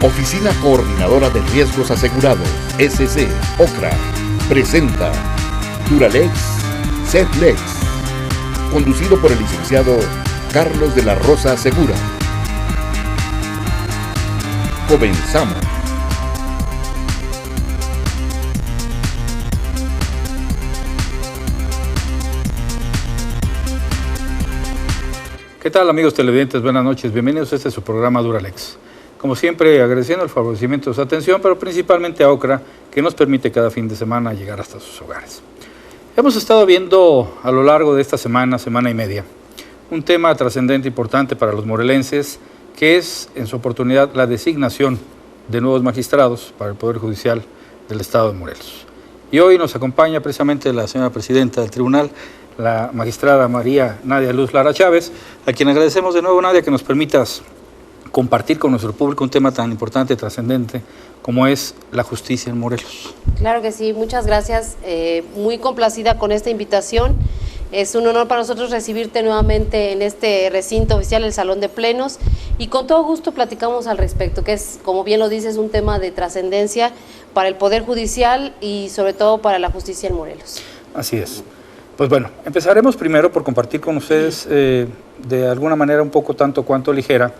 Oficina Coordinadora de Riesgos Asegurados, SC, OCRA, presenta Duralex, Setlex, conducido por el licenciado Carlos de la Rosa Segura. Comenzamos. ¿Qué tal, amigos televidentes? Buenas noches, bienvenidos a este su programa Duralex. Como siempre, agradeciendo el favorecimiento de su atención, pero principalmente a OCRA, que nos permite cada fin de semana llegar hasta sus hogares. Hemos estado viendo a lo largo de esta semana, semana y media, un tema trascendente importante para los morelenses, que es, en su oportunidad, la designación de nuevos magistrados para el Poder Judicial del Estado de Morelos. Y hoy nos acompaña precisamente la señora presidenta del tribunal, la magistrada María Nadia Luz Lara Chávez, a quien agradecemos de nuevo, Nadia, que nos permitas compartir con nuestro público un tema tan importante y trascendente como es la justicia en Morelos. Claro que sí, muchas gracias, muy complacida con esta invitación. Es un honor para nosotros recibirte nuevamente en este recinto oficial, el Salón de Plenos, y con todo gusto platicamos al respecto, que es, como bien lo dices, un tema de trascendencia para el Poder Judicial y sobre todo para la justicia en Morelos. Así es. Pues bueno, empezaremos primero por compartir con ustedes de alguna manera un poco tanto cuanto ligera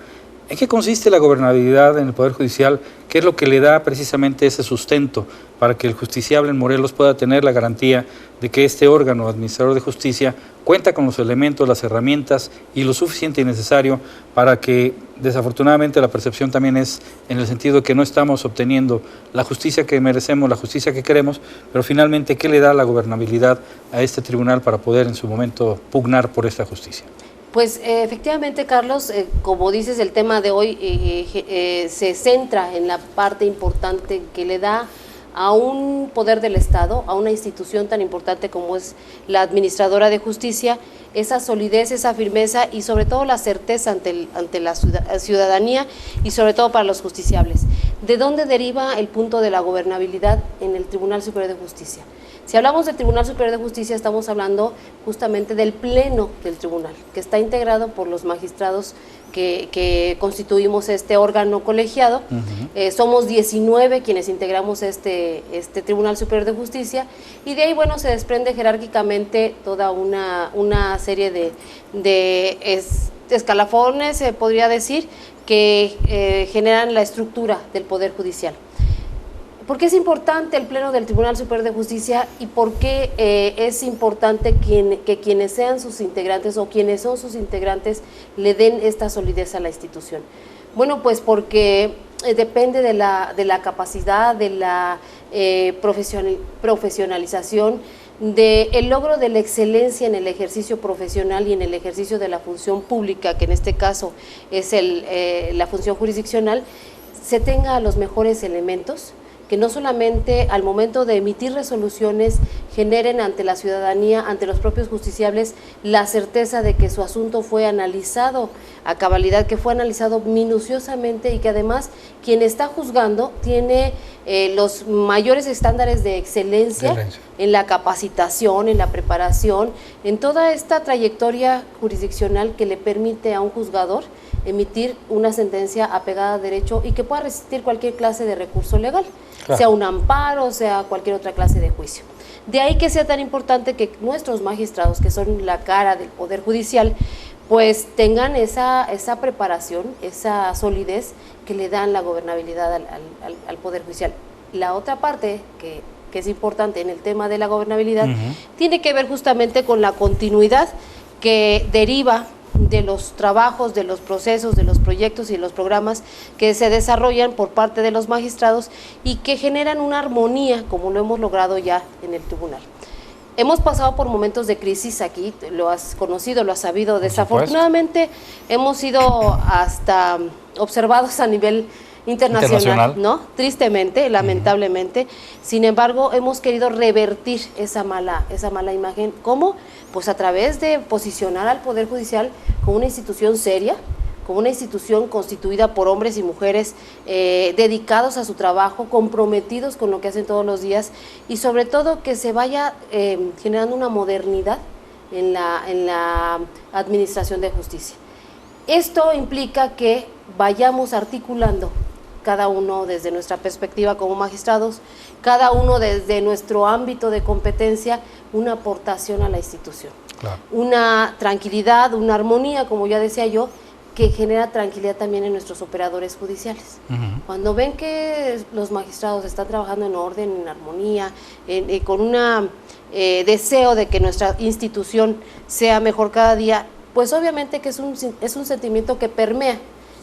en qué consiste la gobernabilidad en el Poder Judicial, qué es lo que le da precisamente ese sustento para que el justiciable en Morelos pueda tener la garantía de que este órgano administrador de justicia cuenta con los elementos, las herramientas y lo suficiente y necesario para que, desafortunadamente, la percepción también es en el sentido de que no estamos obteniendo la justicia que merecemos, la justicia que queremos, pero finalmente, ¿qué le da la gobernabilidad a este tribunal para poder en su momento pugnar por esta justicia? Pues efectivamente, Carlos, como dices, el tema de hoy se centra en la parte importante que le da a un poder del Estado, a una institución tan importante como es la Administradora de Justicia, esa solidez, esa firmeza y sobre todo la certeza ante la ciudadanía y sobre todo para los justiciables. ¿De dónde deriva el punto de la gobernabilidad en el Tribunal Superior de Justicia? Si hablamos del Tribunal Superior de Justicia, estamos hablando justamente del pleno del tribunal, que está integrado por los magistrados que constituimos este órgano colegiado. Somos 19 quienes integramos este Tribunal Superior de Justicia, y de ahí, bueno, se desprende jerárquicamente toda una serie de escalafones, se podría decir, que generan la estructura del Poder Judicial. ¿Por qué es importante el Pleno del Tribunal Superior de Justicia y por qué es importante que quienes sean sus integrantes o quienes son sus integrantes le den esta solidez a la institución? Bueno, pues porque depende de la capacidad, de la profesionalización, del logro de la excelencia en el ejercicio profesional y en el ejercicio de la función pública, que en este caso es la función jurisdiccional, se tenga los mejores elementos, que no solamente al momento de emitir resoluciones generen ante la ciudadanía, ante los propios justiciables, la certeza de que su asunto fue analizado a cabalidad, que fue analizado minuciosamente y que además quien está juzgando tiene los mayores estándares de excelencia en la capacitación, en la preparación, en toda esta trayectoria jurisdiccional que le permite a un juzgador emitir una sentencia apegada a derecho y que pueda resistir cualquier clase de recurso legal, claro, sea un amparo, sea cualquier otra clase de juicio. De ahí que sea tan importante que nuestros magistrados, que son la cara del Poder Judicial, pues tengan esa preparación, esa solidez que le dan la gobernabilidad al Poder Judicial. La otra parte que es importante en el tema de la gobernabilidad tiene que ver justamente con la continuidad que deriva de los trabajos, de los procesos, de los proyectos y de los programas que se desarrollan por parte de los magistrados y que generan una armonía, como lo hemos logrado ya en el tribunal. Hemos pasado por momentos de crisis aquí, lo has conocido, lo has sabido. Desafortunadamente hemos sido hasta observados a nivel internacional, ¿no? Tristemente, lamentablemente. Sin embargo, hemos querido revertir esa mala imagen. ¿Cómo? Pues a través de posicionar al Poder Judicial como una institución seria, como una institución constituida por hombres y mujeres dedicados a su trabajo, comprometidos con lo que hacen todos los días y sobre todo que se vaya generando una modernidad en la administración de justicia. Esto implica que vayamos articulando cada uno desde nuestra perspectiva como magistrados, cada uno desde nuestro ámbito de competencia, una aportación a la institución. Claro. Una tranquilidad, una armonía, como ya decía yo, que genera tranquilidad también en nuestros operadores judiciales. Cuando ven que los magistrados están trabajando en orden, en armonía, con un deseo de que nuestra institución sea mejor cada día, pues obviamente que es un sentimiento que permea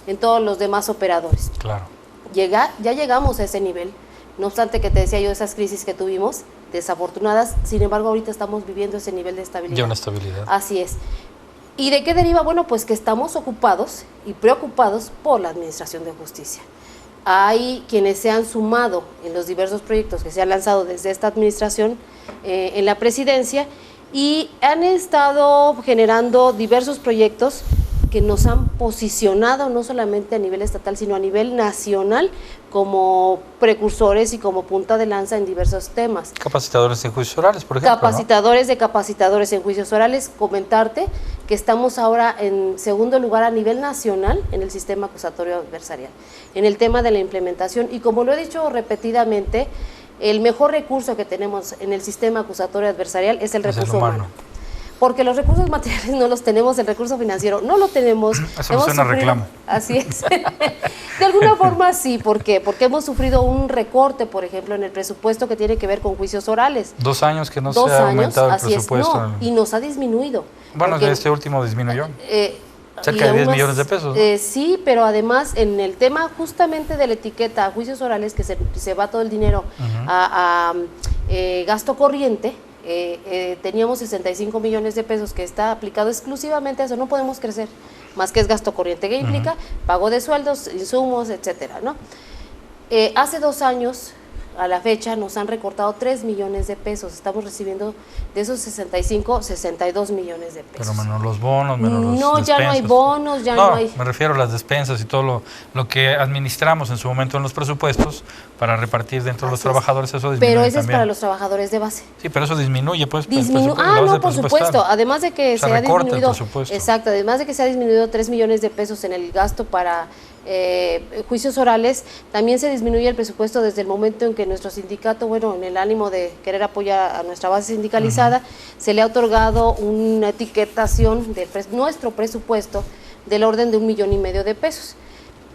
en todos los demás operadores. Claro. Ya llegamos a ese nivel, no obstante que te decía yo esas crisis que tuvimos, desafortunadas, sin embargo ahorita estamos viviendo ese nivel de estabilidad. Ya una estabilidad. Así es. ¿Y de qué deriva? Bueno, pues que estamos ocupados y preocupados por la Administración de Justicia. Hay quienes se han sumado en los diversos proyectos que se han lanzado desde esta administración en la presidencia y han estado generando diversos proyectos que nos han posicionado no solamente a nivel estatal, sino a nivel nacional como precursores y como punta de lanza en diversos temas. Capacitadores en juicios orales, por ejemplo. Capacitadores, ¿no? De capacitadores en juicios orales. Comentarte que estamos ahora en segundo lugar a nivel nacional en el sistema acusatorio adversarial, en el tema de la implementación. Y como lo he dicho repetidamente, el mejor recurso que tenemos en el sistema acusatorio adversarial es el recurso humano. Porque los recursos materiales no los tenemos, el recurso financiero no lo tenemos. Eso no suena reclamo. Así es. De alguna forma sí, ¿por qué? Porque hemos sufrido un recorte, por ejemplo, en el presupuesto que tiene que ver con juicios orales. 2 años que no se ha aumentado el presupuesto. No, y nos ha disminuido. Bueno, porque, este último disminuyó. Cerca de 10 millones de pesos, ¿no? Sí, pero además en el tema justamente de la etiqueta a juicios orales, que se va todo el dinero a gasto corriente, teníamos 65 millones de pesos que está aplicado exclusivamente a eso, no podemos crecer, más que es gasto corriente, que implica pago de sueldos, insumos, etcétera, ¿no? Hace 2 años, a la fecha, nos han recortado 3 millones de pesos, estamos recibiendo de esos 65, 62 millones de pesos. Pero menos los bonos, menos los despensas. Ya no hay bonos, ya no hay... me refiero a las despensas y todo lo que administramos en su momento en los presupuestos para repartir dentro de los trabajadores, eso disminuye. Pero eso también. es para los trabajadores de base. Sí, pero eso disminuye, pues. No, por supuesto. Además de que se ha disminuido. Exacto, además de que se ha disminuido 3 millones de pesos en el gasto para juicios orales, también se disminuye el presupuesto desde el momento en que nuestro sindicato, bueno, en el ánimo de querer apoyar a nuestra base sindicalizada, se le ha otorgado una etiquetación de nuestro presupuesto del orden de 1,5 millones de pesos,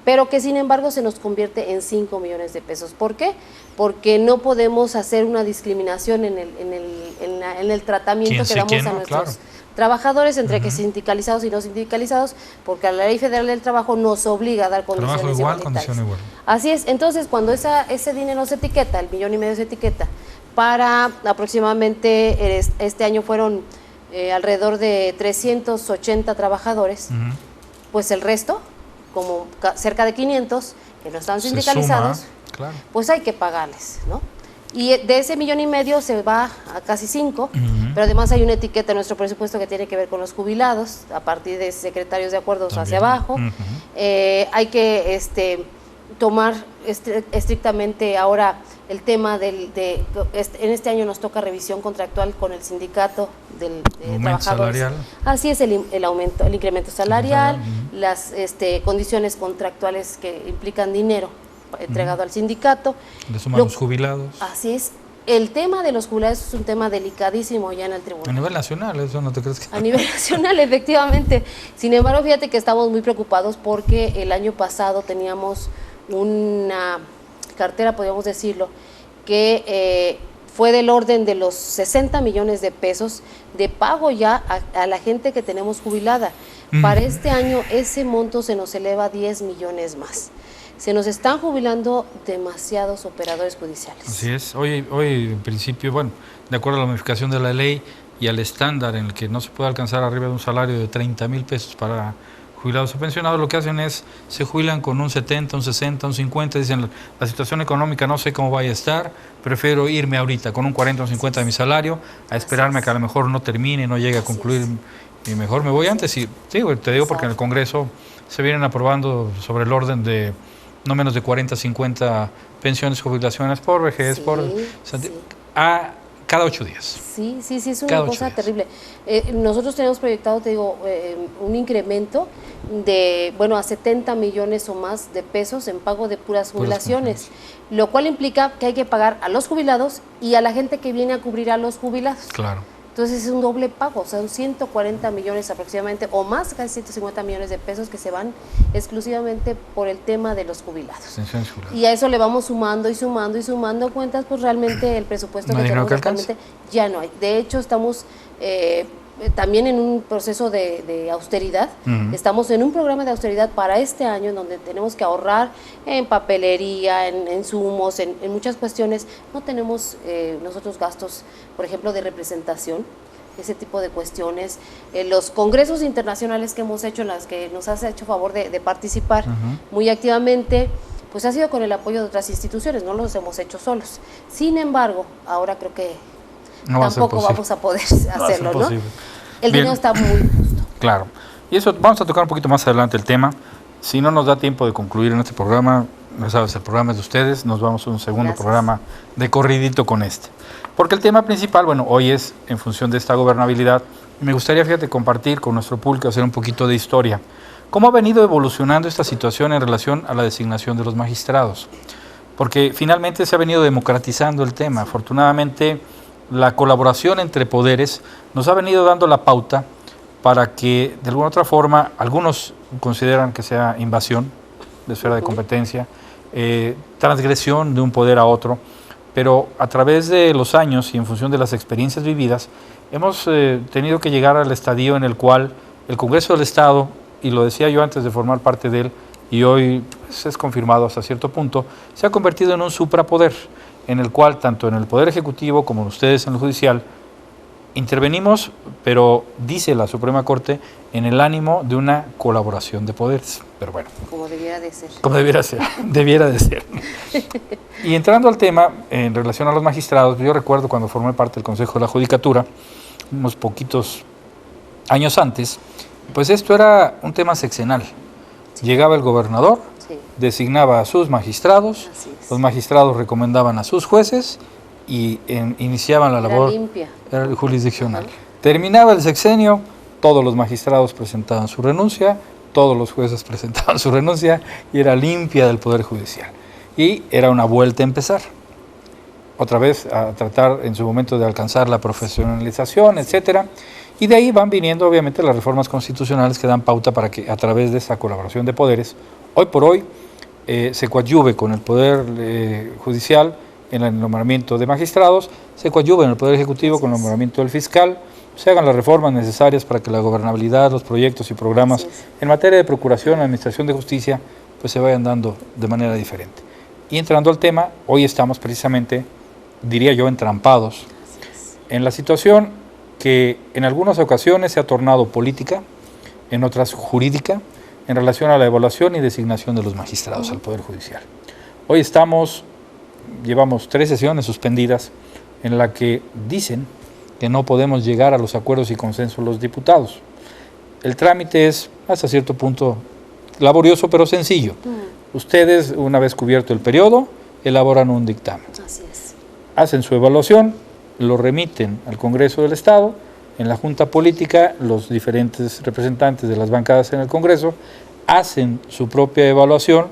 pero que sin embargo se nos convierte en 5 millones de pesos. ¿Por qué? Porque no podemos hacer una discriminación en el tratamiento que damos a nuestros trabajadores entre que sindicalizados y no sindicalizados, porque la Ley Federal del Trabajo nos obliga a dar condiciones igualitarias. Así es. Entonces, cuando ese dinero se etiqueta, el 1,5 millones se etiqueta, para aproximadamente este año fueron alrededor de 380 trabajadores, pues el resto, como cerca de 500 que no están sindicalizados, pues hay que pagarles, ¿no? Y de ese 1,5 millones se va a casi 5, pero además hay una etiqueta en nuestro presupuesto que tiene que ver con los jubilados, a partir de secretarios de acuerdos hacia abajo. Hay que tomar estrictamente ahora el tema en este año nos toca revisión contractual con el sindicato de trabajadores. Salarial. Así es, el aumento, el incremento salarial, las condiciones contractuales que implican dinero entregado al sindicato. Le suman los jubilados. Así es. El tema de los jubilados es un tema delicadísimo ya en el tribunal. A nivel nacional, eso no te crees que... A nivel nacional, efectivamente. Sin embargo, fíjate que estamos muy preocupados porque el año pasado teníamos una cartera, podríamos decirlo, que fue del orden de los 60 millones de pesos de pago ya a la gente que tenemos jubilada. Para este año ese monto se nos eleva a 10 millones más. Se nos están jubilando demasiados operadores judiciales. Así es. Hoy en principio, bueno, de acuerdo a la modificación de la ley y al estándar en el que no se puede alcanzar arriba de un salario de 30,000 pesos para jubilados o pensionados, lo que hacen es, se jubilan con un 70, un 60, un 50, dicen, la situación económica no sé cómo vaya a estar, prefiero irme ahorita con un 40 o un 50 de mi salario, a esperarme a que a lo mejor no termine, no llegue a concluir, y mejor me voy antes. Y digo, te digo porque en el Congreso se vienen aprobando sobre el orden de no menos de 40, 50 pensiones, jubilaciones por vejez, cada 8 días. Sí, es una cosa terrible. Nosotros tenemos proyectado, te digo, un incremento de, a 70 millones o más de pesos en pago de puras jubilaciones, lo cual implica que hay que pagar a los jubilados y a la gente que viene a cubrir a los jubilados. Claro. Entonces es un doble pago, o sea, son 140 millones aproximadamente, o más, casi 150 millones de pesos que se van exclusivamente por el tema de los jubilados. Y a eso le vamos sumando y sumando y sumando cuentas, pues realmente el presupuesto que tenemos actualmente ya no hay. De hecho, estamos también en un proceso de austeridad. Estamos en un programa de austeridad para este año en donde tenemos que ahorrar en papelería, en insumos, en muchas cuestiones. No tenemos nosotros gastos, por ejemplo, de representación, ese tipo de cuestiones. Los congresos internacionales que hemos hecho, en las que nos has hecho favor de participar muy activamente, pues ha sido con el apoyo de otras instituciones, no los hemos hecho solos. Sin embargo, ahora creo que tampoco vamos a poder hacerlo, ¿no? El dinero está muy justo. Claro. Y eso vamos a tocar un poquito más adelante el tema. Si no nos da tiempo de concluir en este programa, ya sabes, el programa es de ustedes, nos vamos a un segundo programa de corridito con este. Porque el tema principal, hoy es en función de esta gobernabilidad. Me gustaría, fíjate, compartir con nuestro público, hacer un poquito de historia. ¿Cómo ha venido evolucionando esta situación en relación a la designación de los magistrados? Porque finalmente se ha venido democratizando el tema. Afortunadamente, la colaboración entre poderes nos ha venido dando la pauta para que, de alguna otra forma, algunos consideran que sea invasión de esfera de competencia, transgresión de un poder a otro, pero a través de los años y en función de las experiencias vividas, hemos tenido que llegar al estadio en el cual el Congreso del Estado, y lo decía yo antes de formar parte de él, y hoy es confirmado hasta cierto punto, se ha convertido en un suprapoder, en el cual tanto en el Poder Ejecutivo como ustedes en el Judicial intervenimos, pero dice la Suprema Corte, en el ánimo de una colaboración de poderes. Pero bueno. Como debiera de ser. Como debiera de ser. Y entrando al tema, en relación a los magistrados, yo recuerdo cuando formé parte del Consejo de la Judicatura, unos poquitos años antes, pues esto era un tema sexenal. Llegaba el gobernador, designaba a sus magistrados, los magistrados recomendaban a sus jueces y iniciaban la labor jurisdiccional. Terminaba el sexenio, todos los magistrados presentaban su renuncia, todos los jueces presentaban su renuncia y era limpia del Poder Judicial. Y era una vuelta a empezar. Otra vez a tratar en su momento de alcanzar la profesionalización, etcétera. Y de ahí van viniendo obviamente las reformas constitucionales que dan pauta para que a través de esa colaboración de poderes, hoy por hoy, se coadyuve con el Poder Judicial en el nombramiento de magistrados, se coadyuve en el Poder Ejecutivo con el nombramiento del fiscal, se hagan las reformas necesarias para que la gobernabilidad, los proyectos y programas en materia de procuración, administración de justicia, pues se vayan dando de manera diferente. Y entrando al tema, hoy estamos precisamente, diría yo, entrampados en la situación que en algunas ocasiones se ha tornado política, en otras jurídica, en relación a la evaluación y designación de los magistrados al Poder Judicial. Hoy llevamos 3 sesiones suspendidas en la que dicen que no podemos llegar a los acuerdos y consensos los diputados. El trámite es hasta cierto punto laborioso pero sencillo. Ustedes, una vez cubierto el periodo, elaboran un dictamen. Así es. Hacen su evaluación, lo remiten al Congreso del Estado. En la Junta Política, los diferentes representantes de las bancadas en el Congreso hacen su propia evaluación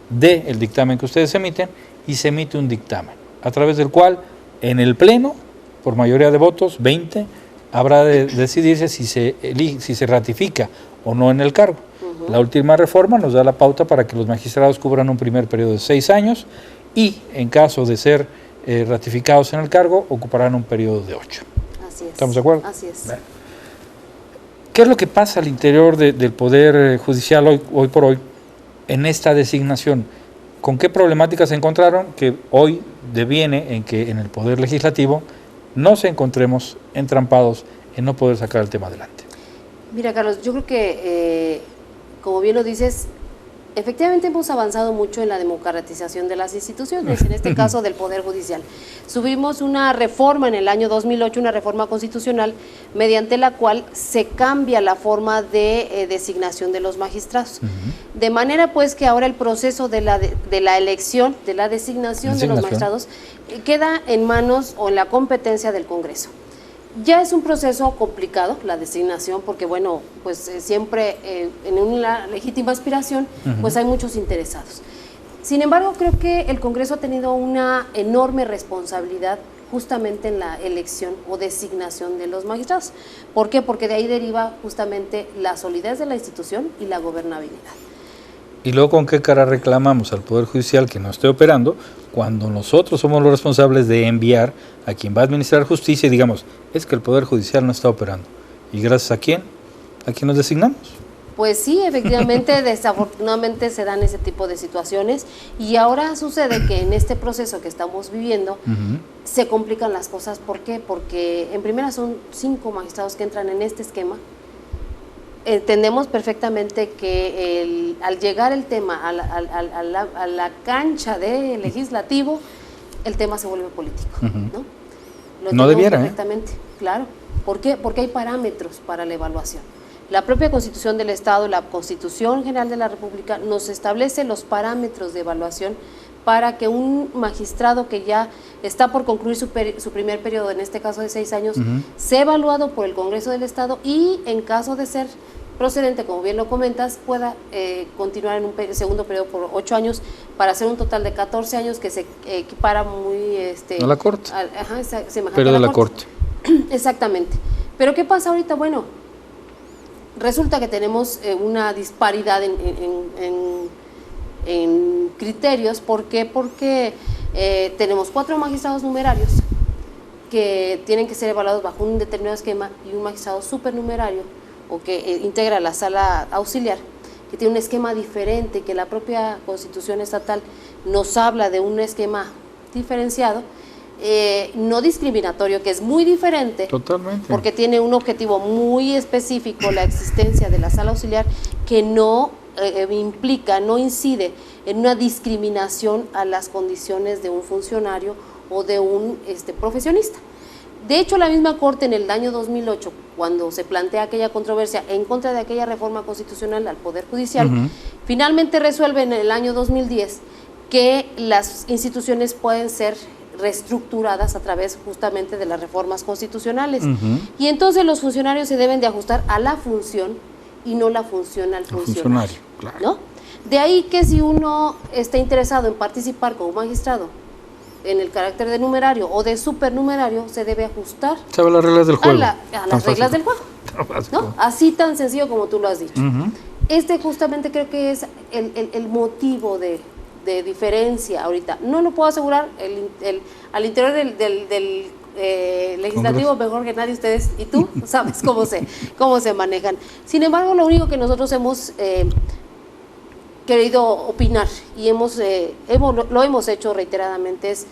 del dictamen que ustedes emiten y se emite un dictamen, a través del cual en el Pleno, por mayoría de votos, 20, habrá de decidirse si se ratifica o no en el cargo. La última reforma nos da la pauta para que los magistrados cubran un primer periodo de 6 años y, en caso de ser ratificados en el cargo, ocuparán un periodo de 8. Así es. ¿Estamos de acuerdo? Así es. Bueno. ¿Qué es lo que pasa al interior del Poder Judicial hoy por hoy en esta designación? ¿Con qué problemáticas se encontraron que hoy deviene en que en el Poder Legislativo nos encontremos entrampados en no poder sacar el tema adelante? Mira, Carlos, yo creo que, como bien lo dices, Efectivamente hemos avanzado mucho en la democratización de las instituciones, en este caso del Poder Judicial. Subimos una reforma en el año 2008, una reforma constitucional, mediante la cual se cambia la forma de designación de los magistrados. De manera pues que ahora el proceso de la elección, de la designación de los magistrados, queda en manos o en la competencia del Congreso. Ya es un proceso complicado la designación porque bueno, pues siempre en una legítima aspiración pues hay muchos interesados. Sin embargo, creo que el Congreso ha tenido una enorme responsabilidad justamente en la elección o designación de los magistrados. ¿Por qué? Porque de ahí deriva justamente la solidez de la institución y la gobernabilidad. Y luego, ¿con qué cara reclamamos al Poder Judicial que no esté operando cuando nosotros somos los responsables de enviar a quien va a administrar justicia y digamos, es que el Poder Judicial no está operando? ¿Y gracias a quién? ¿A quién nos designamos? Pues sí, efectivamente, desafortunadamente se dan ese tipo de situaciones y ahora sucede que en este proceso que estamos viviendo se complican las cosas. ¿Por qué? Porque en primera son 5 magistrados que entran en este esquema. Entendemos perfectamente que al llegar el tema a la cancha de legislativo, el tema se vuelve político, ¿no? No debiera, perfectamente, claro. ¿Por qué? Porque hay parámetros para la evaluación. La propia Constitución del Estado, la Constitución General de la República, nos establece los parámetros de evaluación para que un magistrado que ya está por concluir su primer periodo, en este caso de 6 años, sea evaluado por el Congreso del Estado y en caso de ser procedente, como bien lo comentas, pueda continuar en un segundo periodo por 8 años para hacer un total de 14 años que se equipara muy... a la Corte. Pero de la Corte. Exactamente. Pero ¿qué pasa ahorita? Bueno, resulta que tenemos una disparidad en criterios. ¿Por qué? Porque tenemos 4 magistrados numerarios que tienen que ser evaluados bajo un determinado esquema y un magistrado supernumerario o que integra la sala auxiliar, que tiene un esquema diferente, que la propia Constitución Estatal nos habla de un esquema diferenciado, no discriminatorio, que es muy diferente. Totalmente. Porque tiene un objetivo muy específico, la existencia de la sala auxiliar, que no implica, no incide en una discriminación a las condiciones de un funcionario o de un profesionista. De hecho, la misma Corte en el año 2008, cuando se plantea aquella controversia en contra de aquella reforma constitucional al Poder Judicial, finalmente resuelve en el año 2010 que las instituciones pueden ser reestructuradas a través justamente de las reformas constitucionales. Y entonces los funcionarios se deben de ajustar a la función y no la función al funcionario. Claro. ¿No? De ahí que si uno está interesado en participar como magistrado en el carácter de numerario o de supernumerario, se debe ajustar ¿sabe las reglas del juego? a las reglas del juego, ¿no? Así tan sencillo como tú lo has dicho. Justamente creo que es el motivo de diferencia ahorita. No lo puedo asegurar al interior del legislativo mejor que nadie, ustedes y tú sabes cómo se manejan. Sin embargo, lo único que nosotros hemos querido opinar y lo hemos hecho reiteradamente es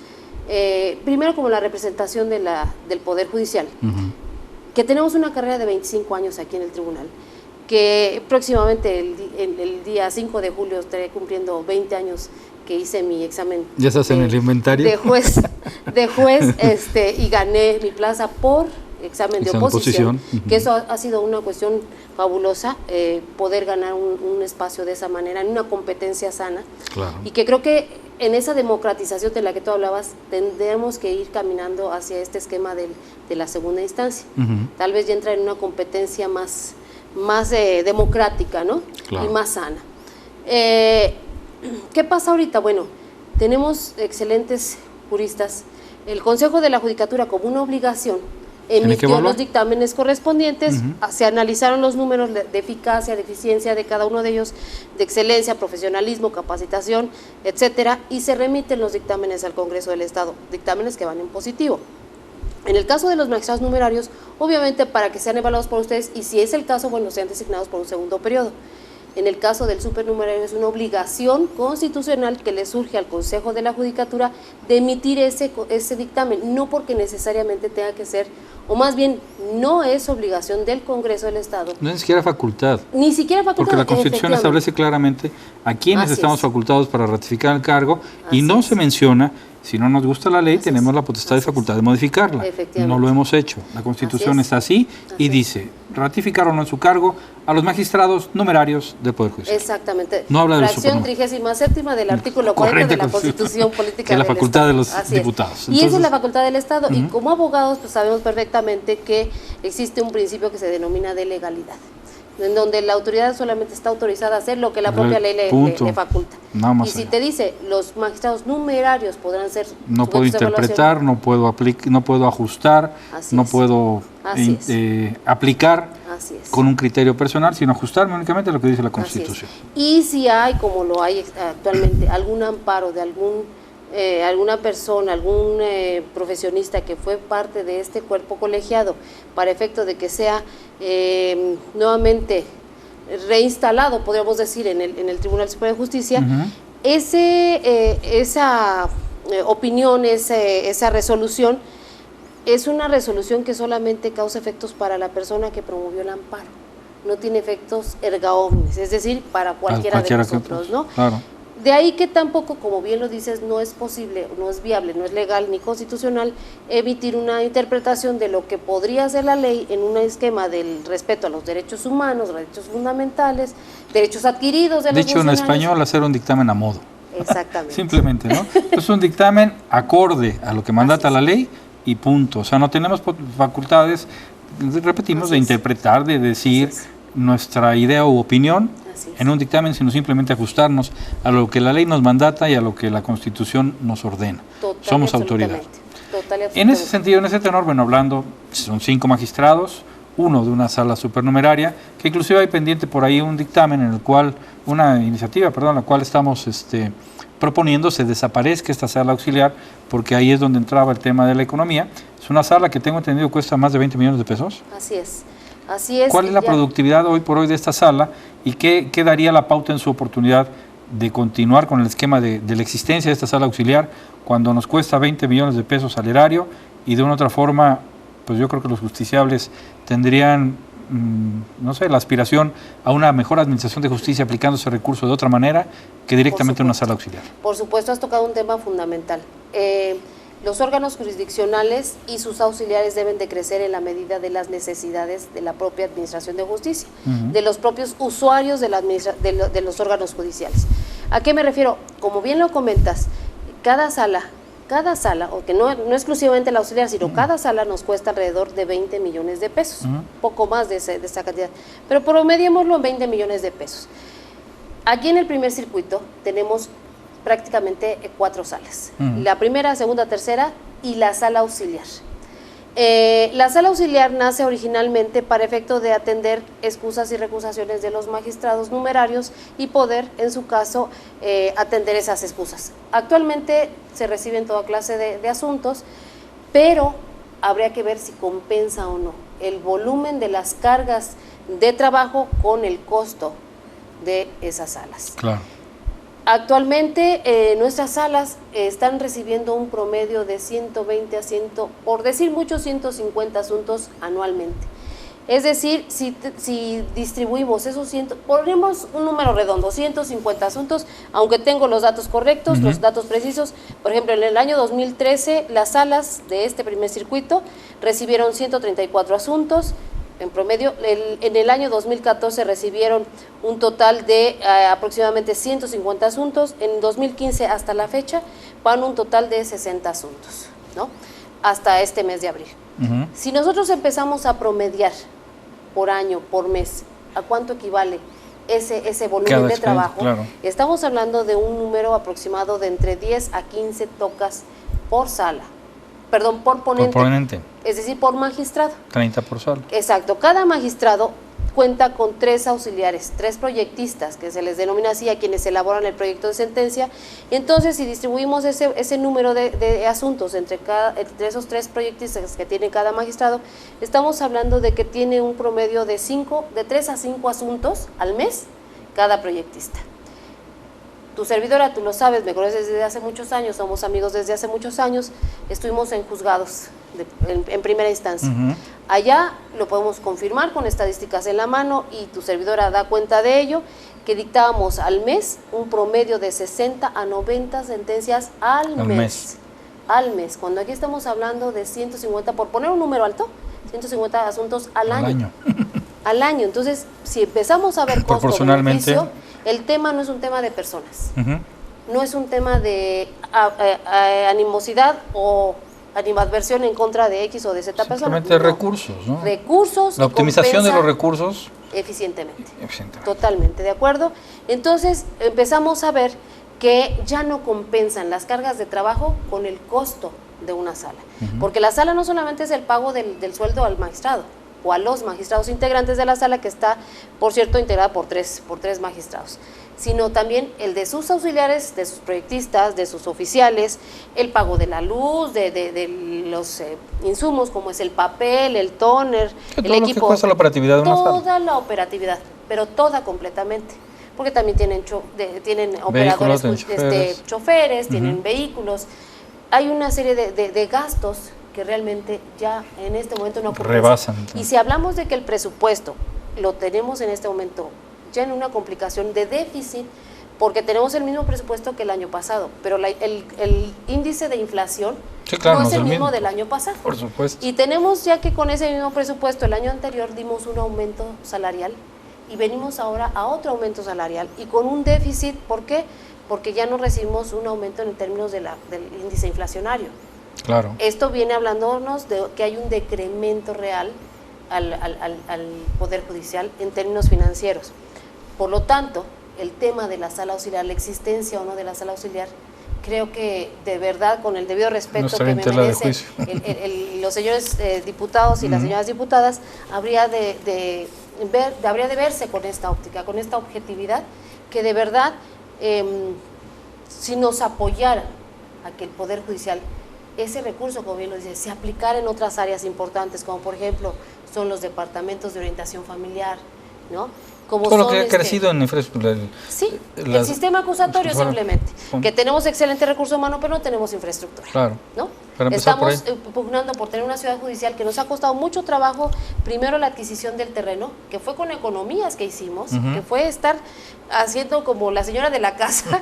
primero como la representación del Poder Judicial, que tenemos una carrera de 25 años aquí en el tribunal, que próximamente el día 5 de julio estaré cumpliendo 20 años que hice mi examen. ¿Ya estás en el inventario? De juez y gané mi plaza por examen de oposición, que eso ha sido una cuestión fabulosa, poder ganar un espacio de esa manera, en una competencia sana. Claro. Y que creo que en esa democratización de la que tú hablabas, tendremos que ir caminando hacia este esquema de la segunda instancia. Tal vez ya entrar en una competencia más democrática, ¿no? Claro. Y más sana. ¿Qué pasa ahorita? Bueno, tenemos excelentes juristas. El Consejo de la Judicatura, como una obligación, emitió los dictámenes correspondientes, se analizaron los números de eficacia, de eficiencia de cada uno de ellos, de excelencia, profesionalismo, capacitación, etcétera, y se remiten los dictámenes al Congreso del Estado, dictámenes que van en positivo. En el caso de los magistrados numerarios, obviamente para que sean evaluados por ustedes, y si es el caso, bueno, sean designados por un segundo periodo. En el caso del supernumerario es una obligación constitucional que le surge al Consejo de la Judicatura de emitir ese dictamen, no porque necesariamente tenga que ser o más bien no es obligación del Congreso del Estado. No es ni siquiera facultad. Ni siquiera facultad. Porque la Constitución establece claramente a quienes estamos facultados para ratificar el cargo y no se menciona, si no nos gusta la ley, tenemos la potestad y facultad de modificarla. No lo hemos hecho. La Constitución está así y dice, ratificar o no en su cargo a los magistrados numerarios del Poder Judicial. Exactamente. No habla de la fracción 37ª del artículo 40 de la Constitución Política de la facultad de los Así diputados. Entonces, y esa es la facultad del Estado. Y como abogados, pues sabemos perfectamente que existe un principio que se denomina de legalidad, en donde la autoridad solamente está autorizada a hacer lo que la propia ley le faculta. Y si te dice, los magistrados numerarios podrán ser... No puedo interpretar, no puedo ajustar, no puedo aplicar con un criterio personal, sino ajustarme únicamente a lo que dice la Constitución. Y si hay, como lo hay actualmente, algún amparo de alguna persona, algún profesionista que fue parte de este cuerpo colegiado para efecto de que sea nuevamente reinstalado, podríamos decir, en el Tribunal Supremo de Justicia, esa opinión, esa resolución, es una resolución que solamente causa efectos para la persona que promovió el amparo, no tiene efectos erga omnes, es decir, para cualquiera de nosotros, ¿no? Claro. De ahí que tampoco, como bien lo dices, no es posible, no es viable, no es legal ni constitucional emitir una interpretación de lo que podría ser la ley en un esquema del respeto a los derechos humanos, derechos fundamentales, derechos adquiridos de los funcionarios. Dicho en español, hacer un dictamen a modo. Exactamente. Simplemente, ¿no? Es un dictamen acorde a lo que mandata la ley y punto. O sea, no tenemos facultades, repetimos, de interpretar, de decir nuestra idea u opinión en un dictamen, sino simplemente ajustarnos a lo que la ley nos mandata y a lo que la Constitución nos ordena. Somos autoridad. En ese sentido, en ese tenor, bueno, hablando, son 5 magistrados, uno de una sala supernumeraria, que inclusive hay pendiente por ahí un dictamen en el cual, una iniciativa, perdón, la cual estamos proponiendo se desaparezca esta sala auxiliar, porque ahí es donde entraba el tema de la economía. Es una sala que tengo entendido cuesta más de 20 millones de pesos. Así es. Así es. ¿Cuál es la productividad hoy por hoy de esta sala y qué daría la pauta en su oportunidad de continuar con el esquema de la existencia de esta sala auxiliar cuando nos cuesta 20 millones de pesos al erario y de una otra forma, pues yo creo que los justiciables tendrían, no sé, la aspiración a una mejor administración de justicia aplicando ese recurso de otra manera que directamente a una sala auxiliar? Por supuesto, has tocado un tema fundamental. Los órganos jurisdiccionales y sus auxiliares deben de crecer en la medida de las necesidades de la propia administración de justicia, de los propios usuarios de los órganos judiciales. ¿A qué me refiero? Como bien lo comentas, cada sala, o que no exclusivamente la auxiliar, sino cada sala nos cuesta alrededor de 20 millones de pesos, poco más de esa cantidad, pero promediémoslo en 20 millones de pesos. Aquí en el primer circuito tenemos prácticamente 4 salas, la primera, segunda, tercera y la sala auxiliar. La sala auxiliar nace originalmente para efecto de atender excusas y recusaciones de los magistrados numerarios y poder, en su caso, atender esas excusas. Actualmente se reciben toda clase de asuntos, pero habría que ver si compensa o no el volumen de las cargas de trabajo con el costo de esas salas. Claro. Actualmente nuestras salas están recibiendo un promedio de 120 a 100, por decir mucho, 150 asuntos anualmente. Es decir, si distribuimos esos ponemos un número redondo, 150 asuntos, aunque tengo los datos correctos, los datos precisos. Por ejemplo, en el año 2013, las salas de este primer circuito recibieron 134 asuntos. En promedio, en el año 2014 recibieron un total de aproximadamente 150 asuntos. En 2015 hasta la fecha van un total de 60 asuntos, ¿no? Hasta este mes de abril. Si nosotros empezamos a promediar por año, por mes, ¿a cuánto equivale ese volumen de trabajo? Claro. Estamos hablando de un número aproximado de entre 10 a 15 tocas por sala. Perdón, por ponente. Es decir, por magistrado. 30 por sala. Exacto. Cada magistrado cuenta con 3 auxiliares, 3 proyectistas, que se les denomina así a quienes elaboran el proyecto de sentencia. Entonces, si distribuimos ese número de asuntos entre esos 3 proyectistas que tiene cada magistrado, estamos hablando de que tiene un promedio de 3 a 5 asuntos al mes cada proyectista. tu servidora, tú lo sabes, me conoces desde hace muchos años, somos amigos desde hace muchos años, estuvimos en juzgados en primera instancia. Allá lo podemos confirmar con estadísticas en la mano y tu servidora da cuenta de ello, que dictábamos al mes un promedio de 60 a 90 sentencias al mes. Al mes, cuando aquí estamos hablando de 150, por poner un número alto, 150 asuntos al año. Al año. Entonces, si empezamos a ver costo-beneficio, el tema no es un tema de personas, no es un tema de animosidad o animadversión en contra de X o de Z persona. Simplemente recursos, ¿no? Recursos. La optimización de los recursos. Eficientemente. Totalmente, ¿de acuerdo? Entonces, empezamos a ver que ya no compensan las cargas de trabajo con el costo de una sala. Porque la sala no solamente es el pago del sueldo al magistrado o a los magistrados integrantes de la sala, que está, por cierto, integrada por tres magistrados, sino también el de sus auxiliares, de sus proyectistas, de sus oficiales, el pago de la luz, de los insumos como es el papel, el tóner, el equipo. Cuesta la operatividad de una sala. Toda la operatividad, pero toda completamente. Porque también tienen operadores, choferes, tienen vehículos. Hay una serie de gastos que realmente ya en este momento no rebasan. Y si hablamos de que el presupuesto lo tenemos en este momento ya en una complicación de déficit, porque tenemos el mismo presupuesto que el año pasado, pero el índice de inflación no es el mismo del año pasado. Por supuesto. Y tenemos ya que con ese mismo presupuesto el año anterior dimos un aumento salarial y venimos ahora a otro aumento salarial y con un déficit. ¿Por qué? Porque ya no recibimos un aumento en términos del índice inflacionario. Claro. Esto viene hablándonos de que hay un decremento real al Poder Judicial en términos financieros. Por lo tanto, el tema de la sala auxiliar, la existencia o no de la sala auxiliar, creo que de verdad, con el debido respeto que me merecen los señores diputados y las señoras diputadas, habría de verse con esta óptica, con esta objetividad, que de verdad, si nos apoyara a que el Poder Judicial, ese recurso, como bien lo dice, se aplicara en otras áreas importantes, como por ejemplo son los departamentos de orientación familiar, ¿no? Como todo lo que ha crecido en infraestructura. El sistema acusatorio simplemente, que tenemos excelente recurso humano, pero no tenemos infraestructura. Claro. ¿No? Estamos pugnando por tener una ciudad judicial que nos ha costado mucho trabajo, primero la adquisición del terreno, que fue con economías que hicimos, que fue estar haciendo como la señora de la casa,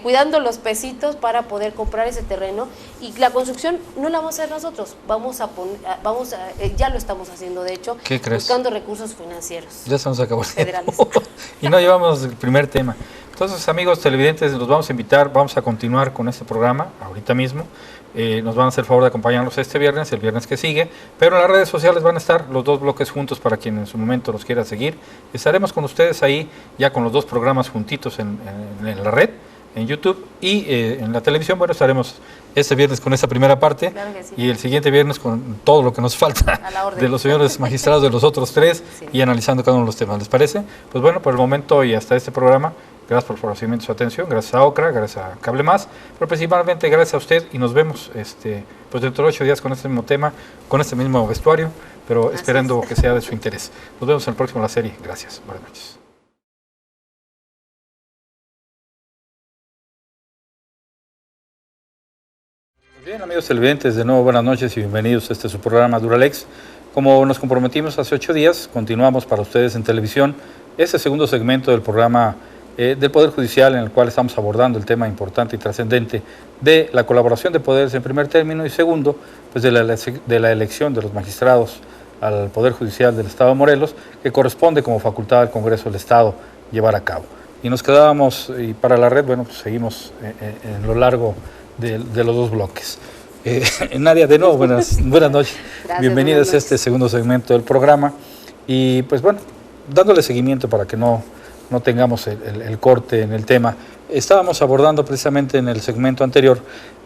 cuidando los pesitos para poder comprar ese terreno, y la construcción no la vamos a hacer nosotros, ya lo estamos haciendo, de hecho, buscando recursos financieros. Ya se nos acabó el federales. Y no llevamos el primer tema. Entonces, amigos televidentes, los vamos a invitar, vamos a continuar con este programa ahorita mismo. Nos van a hacer el favor de acompañarnos este viernes, el viernes que sigue, pero en las redes sociales van a estar los dos bloques juntos para quien en su momento los quiera seguir. Estaremos con ustedes ahí ya con los dos programas juntitos en la red, en YouTube y en la televisión. Bueno, estaremos este viernes con esta primera parte, claro que sí, y el siguiente viernes con todo lo que nos falta de los señores magistrados de los otros tres, sí, y analizando cada uno de los temas. ¿Les parece? Pues bueno, por el momento y hasta este programa, gracias por el favorecimiento de su atención, gracias a Ocra, gracias a Cable Más, pero principalmente gracias a usted, y nos vemos pues dentro de 8 días con este mismo tema, con este mismo vestuario, pero esperando que sea de su interés. Nos vemos en el próximo La Serie. Gracias. Buenas noches. Bien, amigos televidentes, de nuevo buenas noches y bienvenidos a su programa Duralex. Como nos comprometimos hace 8 días, continuamos para ustedes en televisión este segundo segmento del programa del Poder Judicial, en el cual estamos abordando el tema importante y trascendente de la colaboración de poderes en primer término, y segundo, pues de la elección de los magistrados al Poder Judicial del Estado de Morelos, que corresponde como facultad al Congreso del Estado llevar a cabo. Y nos quedábamos, y para la red, bueno, pues seguimos en lo largo de los dos bloques. Nadia, de nuevo, buenas noches. Gracias, bienvenidas a este segundo segmento del programa. Y pues bueno, dándole seguimiento para que no tengamos el corte en el tema. Estábamos abordando precisamente en el segmento anterior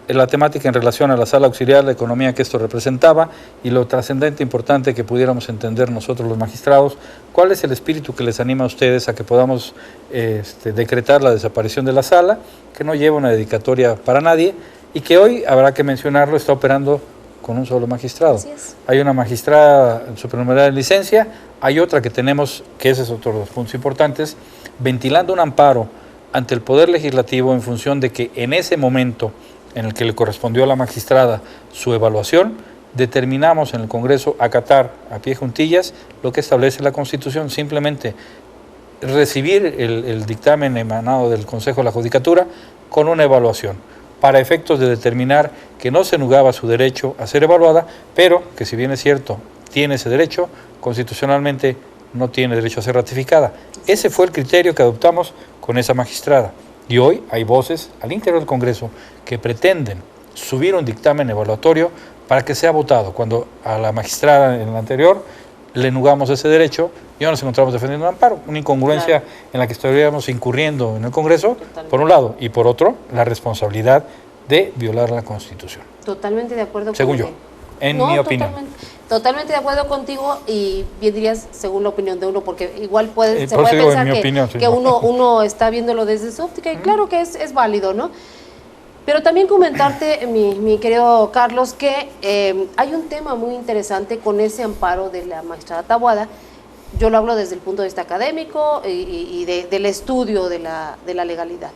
la temática en relación a la sala auxiliar, la economía que esto representaba y lo trascendente importante que pudiéramos entender nosotros los magistrados. ¿Cuál es el espíritu que les anima a ustedes a que podamos decretar la desaparición de la sala, que no lleva una dedicatoria para nadie y que hoy, habrá que mencionarlo, está operando con un solo magistrado? Así es. Hay una magistrada supernumerada en licencia, hay otra que tenemos, que ese es otro de los puntos importantes, ventilando un amparo ante el Poder Legislativo en función de que en ese momento en el que le correspondió a la magistrada su evaluación, determinamos en el Congreso acatar a pie juntillas lo que establece la Constitución, simplemente recibir el dictamen emanado del Consejo de la Judicatura con una evaluación, para efectos de determinar que no se negaba su derecho a ser evaluada, pero que si bien es cierto, tiene ese derecho, constitucionalmente no tiene derecho a ser ratificada. Ese fue el criterio que adoptamos con esa magistrada. Y hoy hay voces al interior del Congreso que pretenden subir un dictamen evaluatorio para que sea votado, cuando a la magistrada en el anterior le negamos ese derecho y ahora nos encontramos defendiendo un amparo, una incongruencia en la que estaríamos incurriendo en el Congreso, por un lado, y por otro, la responsabilidad de violar la Constitución. Totalmente de acuerdo. Según yo, en mi opinión. Totalmente de acuerdo contigo, y bien dirías según la opinión de uno, porque igual se puede pensar que uno está viéndolo desde su óptica, y claro que es válido, ¿no? Pero también comentarte, mi querido Carlos, que hay un tema muy interesante con ese amparo de la magistrada Taboada. Yo lo hablo desde el punto de vista académico y del estudio de la legalidad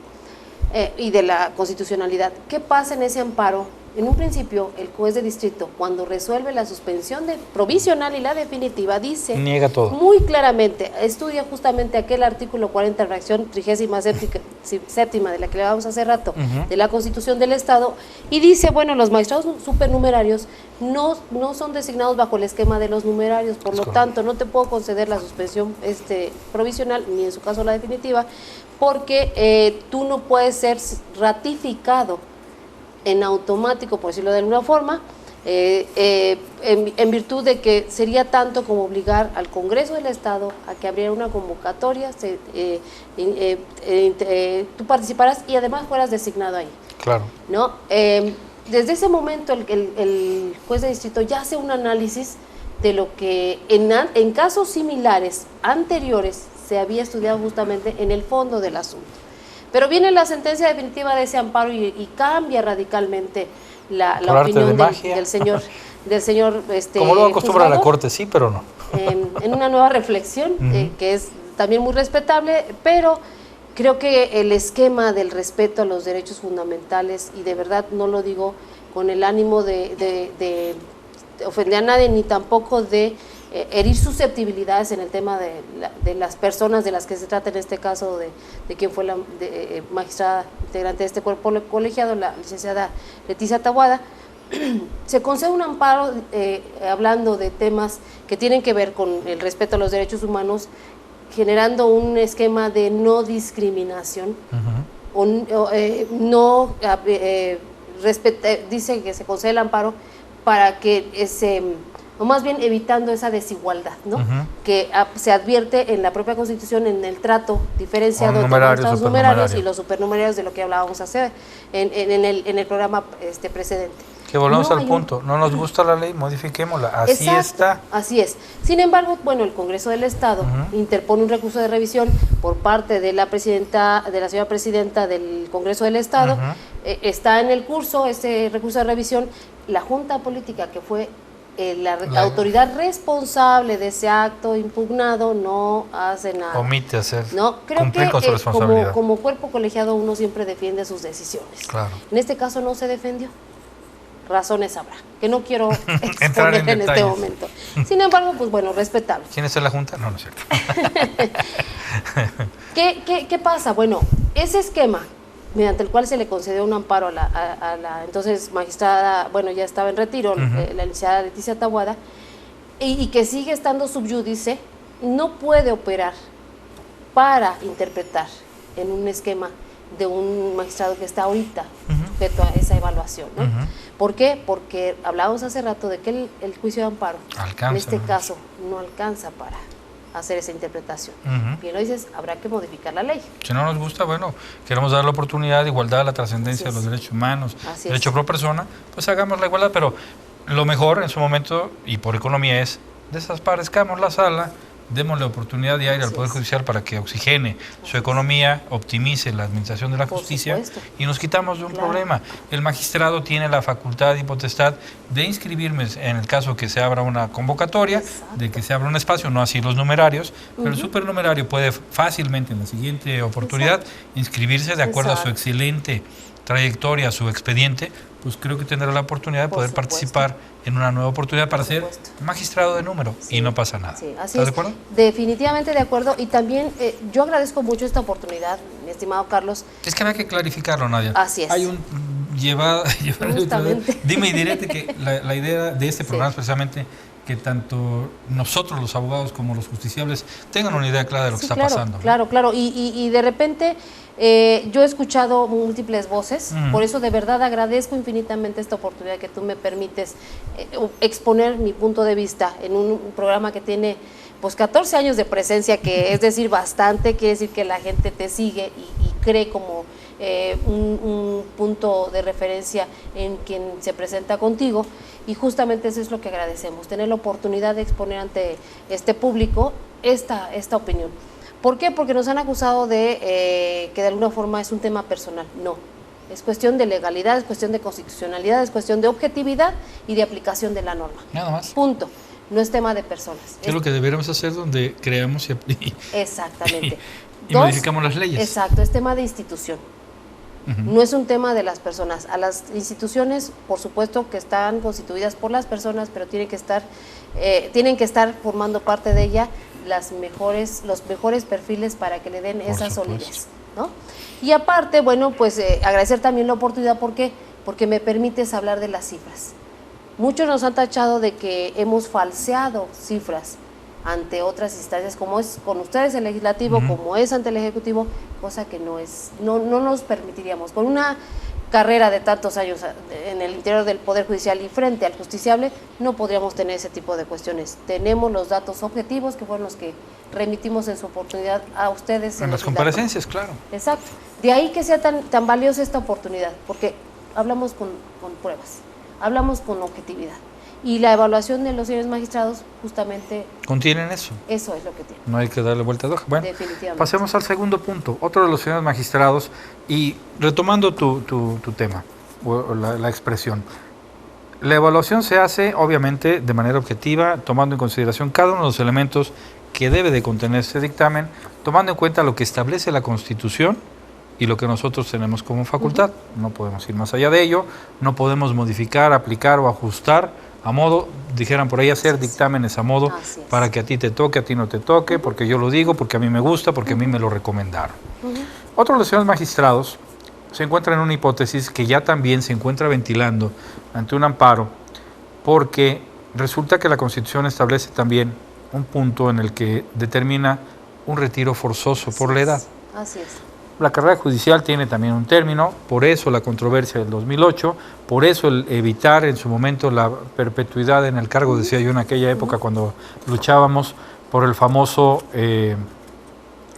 y de la constitucionalidad. ¿Qué pasa en ese amparo? En un principio, el juez de distrito, cuando resuelve la suspensión provisional y la definitiva, dice, niega todo, muy claramente, estudia justamente aquel artículo 40, fracción 37ª de la que le vamos hace rato, de la Constitución del Estado, y dice, bueno, los magistrados supernumerarios no son designados bajo el esquema de los numerarios, por lo tanto, no te puedo conceder la suspensión provisional, ni en su caso la definitiva, porque tú no puedes ser ratificado en automático, por decirlo de alguna forma, en virtud de que sería tanto como obligar al Congreso del Estado a que abriera una convocatoria, tú participaras y además fueras designado ahí. Claro. ¿No? Desde ese momento el juez de distrito ya hace un análisis de lo que en casos similares anteriores se había estudiado justamente en el fondo del asunto. Pero viene la sentencia definitiva de ese amparo y cambia radicalmente la opinión del señor como lo acostumbra la Corte, sí, pero no. En una nueva reflexión, que es también muy respetable, pero creo que el esquema del respeto a los derechos fundamentales, y de verdad no lo digo con el ánimo de ofender a nadie, ni tampoco de herir susceptibilidades en el tema de las personas de las que se trata, en este caso de quien fue la magistrada integrante de este cuerpo colegiado, la licenciada Leticia Taboada. Se concede un amparo hablando de temas que tienen que ver con el respeto a los derechos humanos, generando un esquema de no discriminación, dice que se concede el amparo para que o más bien evitando esa desigualdad, ¿no? Que se advierte en la propia Constitución, en el trato diferenciado entre los numerarios y los supernumerarios, de lo que hablábamos hace en el programa precedente. Que volvamos al punto, no nos gusta la ley, modifiquémosla, así está. Así es. Sin embargo, bueno, el Congreso del Estado interpone un recurso de revisión por parte de la señora presidenta del Congreso del Estado. Está en el curso ese recurso de revisión. La Junta Política, que fue la autoridad responsable de ese acto impugnado, no hace nada. Omite hacer, cumplir con su responsabilidad. Como cuerpo colegiado uno siempre defiende sus decisiones. Claro. En este caso no se defendió. Razones habrá, que no quiero exponer en este momento. Sin embargo, pues bueno, respetable. ¿Quién es la Junta? No es cierto. ¿Qué pasa? Bueno, ese esquema mediante el cual se le concedió un amparo a la entonces magistrada, bueno, ya estaba en retiro, la licenciada Leticia Taboada, y que sigue estando subyúdice, no puede operar para interpretar en un esquema de un magistrado que está ahorita sujeto a esa evaluación, ¿no? ¿Por qué? Porque hablábamos hace rato de que el juicio de amparo en este caso no alcanza para hacer esa interpretación. Bien lo dices, habrá que modificar la ley. Si no nos gusta, bueno, queremos dar la oportunidad de igualdad a la trascendencia de los derechos humanos, derecho pro persona, pues hagamos la igualdad, pero lo mejor en su momento, y por economía, es desaparezcamos la sala, démosle oportunidad de aire al Poder Judicial para que oxigene su economía, optimice la administración de la justicia y nos quitamos de un problema. El magistrado tiene la facultad y potestad de inscribirme en el caso que se abra una convocatoria, de que se abra un espacio, no así los numerarios, pero el supernumerario puede fácilmente en la siguiente oportunidad inscribirse de acuerdo a su excelente trayectoria, su expediente, pues creo que tendrá la oportunidad de poder participar en una nueva oportunidad para ser magistrado de número y no pasa nada. Sí, así ¿Estás de acuerdo? Definitivamente de acuerdo, y también yo agradezco mucho esta oportunidad, mi estimado Carlos. Es que había que clarificarlo, Nadia. Así es. Hay un dime y direte que la idea de este programa es precisamente que tanto nosotros los abogados como los justiciables tengan una idea clara de lo que está pasando. Claro, y de repente yo he escuchado múltiples voces, por eso de verdad agradezco infinitamente esta oportunidad que tú me permites exponer mi punto de vista en un programa que tiene pues 14 años de presencia, que es decir bastante, quiere decir que la gente te sigue y cree como un punto de referencia en quien se presenta contigo, y justamente eso es lo que agradecemos, tener la oportunidad de exponer ante este público esta opinión. ¿Por qué? Porque nos han acusado de que de alguna forma es un tema personal. No, es cuestión de legalidad, es cuestión de constitucionalidad, es cuestión de objetividad y de aplicación de la norma. Nada más. Punto. No es tema de personas. Es lo que deberíamos hacer donde creamos exactamente. y modificamos las leyes. Exacto, es tema de institución. No es un tema de las personas. A las instituciones, por supuesto que están constituidas por las personas, pero tienen que estar formando parte de ella los mejores perfiles para que le den esa solidez, ¿no? Y aparte, bueno, pues agradecer también la oportunidad, porque me permites hablar de las cifras. Muchos nos han tachado de que hemos falseado cifras ante otras instancias, como es con ustedes el legislativo, como es ante el ejecutivo, cosa que no nos permitiríamos. Con una carrera de tantos años en el interior del Poder Judicial y frente al justiciable, no podríamos tener ese tipo de cuestiones. Tenemos los datos objetivos, que fueron los que remitimos en su oportunidad a ustedes. En las comparecencias, claro. Exacto. De ahí que sea tan valiosa esta oportunidad, porque hablamos con pruebas, hablamos con objetividad. Y la evaluación de los señores magistrados justamente contienen eso. Eso es lo que tiene. No hay que darle vuelta de hoja. Bueno, definitivamente. Pasemos al segundo punto. Otro de los señores magistrados, y retomando tu tema, o la expresión. La evaluación se hace, obviamente, de manera objetiva, tomando en consideración cada uno de los elementos que debe de contener este dictamen, tomando en cuenta lo que establece la Constitución y lo que nosotros tenemos como facultad. No podemos ir más allá de ello, no podemos modificar, aplicar o ajustar a modo, dijeran por ahí, hacer dictámenes a modo para que a ti te toque, a ti no te toque, porque yo lo digo, porque a mí me gusta, porque a mí me lo recomendaron. Otro de los señores magistrados se encuentra en una hipótesis que ya también se encuentra ventilando ante un amparo, porque resulta que la Constitución establece también un punto en el que determina un retiro forzoso por la edad. Así es. La carrera judicial tiene también un término, por eso la controversia del 2008, por eso el evitar en su momento la perpetuidad en el cargo, decía yo en aquella época cuando luchábamos por el famoso,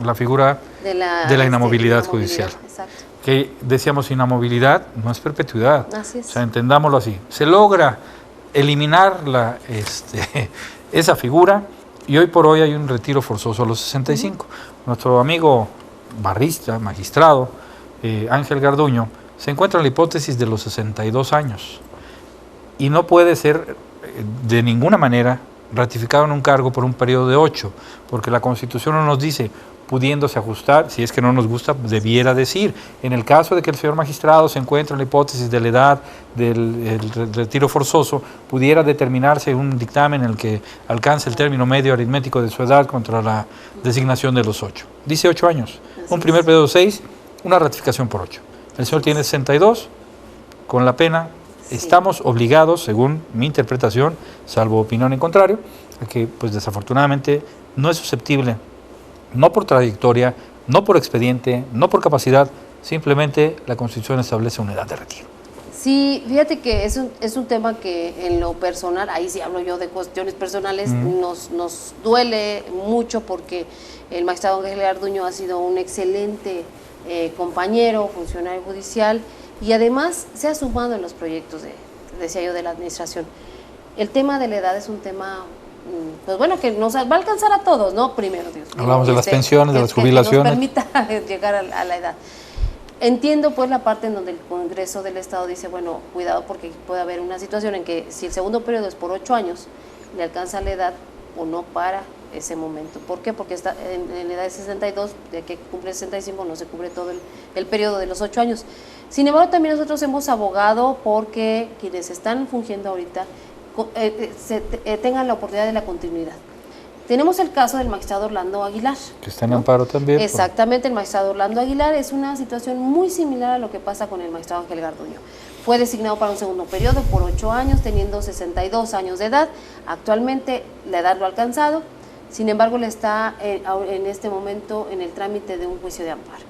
la figura de la inamovilidad judicial. Exacto. Que decíamos inamovilidad no es perpetuidad, así es. O sea, entendámoslo así. Se logra eliminar esa figura y hoy por hoy hay un retiro forzoso a los 65. Nuestro amigo barrista, magistrado, Ángel Garduño, se encuentra en la hipótesis de los 62 años y no puede ser de ninguna manera ratificado en un cargo por un periodo de 8, porque la Constitución no nos dice pudiéndose ajustar, si es que no nos gusta, debiera decir. En el caso de que el señor magistrado se encuentre en la hipótesis de la edad del retiro forzoso, pudiera determinarse un dictamen en el que alcance el término medio aritmético de su edad contra la designación de los 8. Dice 8 años, un primer periodo de 6, una ratificación por 8. El señor tiene 62, con la pena estamos obligados, según mi interpretación, salvo opinión en contrario, a que pues desafortunadamente no es susceptible, no por trayectoria, no por expediente, no por capacidad, simplemente la Constitución establece una edad de retiro. Sí, fíjate que es un tema que en lo personal, ahí sí hablo yo de cuestiones personales, nos duele mucho porque el magistrado Ángel Garduño ha sido un excelente compañero, funcionario judicial, y además se ha sumado en los proyectos decía yo, de la administración. El tema de la edad es un tema pues bueno, que nos va a alcanzar a todos, ¿no? Primero Dios. Hablamos de las pensiones, de las jubilaciones. Que nos permita llegar a la edad. Entiendo pues la parte en donde el Congreso del Estado dice, bueno, cuidado porque puede haber una situación en que si el segundo periodo es por 8 años, le alcanza la edad o no para ese momento. ¿Por qué? Porque está en la edad de 62, de que cumple 65, no se cubre todo el periodo de los 8 años. Sin embargo, también nosotros hemos abogado porque quienes están fungiendo ahorita tengan la oportunidad de la continuidad. Tenemos el caso del magistrado Orlando Aguilar. Que está en amparo también. Exactamente, el magistrado Orlando Aguilar es una situación muy similar a lo que pasa con el magistrado Ángel Garduño. Fue designado para un segundo periodo por 8 años, teniendo 62 años de edad. Actualmente la edad lo ha alcanzado, sin embargo le está en este momento en el trámite de un juicio de amparo.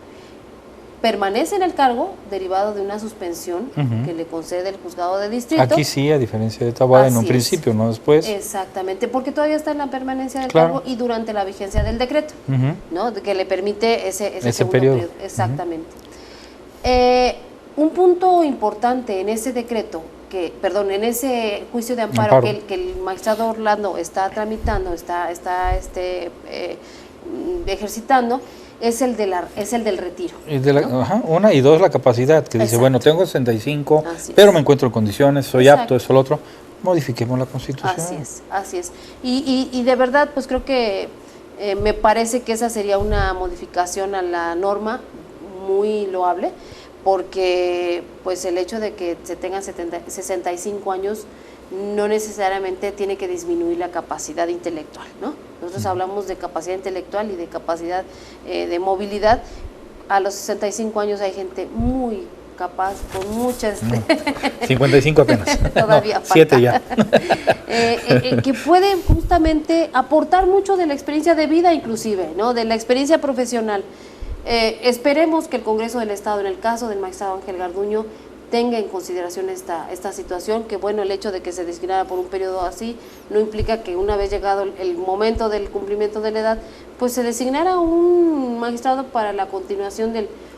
Permanece en el cargo derivado de una suspensión que le concede el juzgado de distrito. Aquí sí, a diferencia de Taboada, en un principio, no después. Exactamente, porque todavía está en la permanencia del cargo y durante la vigencia del decreto, ¿no? Que le permite ese segundo periodo. Exactamente. Un punto importante en ese decreto, en ese juicio de amparo. Que el magistrado Orlando está tramitando, está ejercitando, es el del retiro. ¿No? Una y dos, la capacidad, que dice, bueno, tengo 65, pero me encuentro en condiciones, soy apto, eso, lo otro. Modifiquemos la Constitución. Así es. Y de verdad, pues creo que me parece que esa sería una modificación a la norma muy loable, porque pues el hecho de que se tengan 65 años no necesariamente tiene que disminuir la capacidad intelectual, ¿no? Nosotros hablamos de capacidad intelectual y de capacidad de movilidad. A los 65 años hay gente muy capaz, con muchas... 55 apenas. Todavía no, 7 ya. Que puede justamente aportar mucho de la experiencia de vida inclusive, ¿no? De la experiencia profesional. Esperemos que el Congreso del Estado, en el caso del magistrado Ángel Garduño, tenga en consideración esta situación, que bueno, el hecho de que se designara por un periodo así no implica que una vez llegado el momento del cumplimiento de la edad, pues se designara un magistrado para la continuación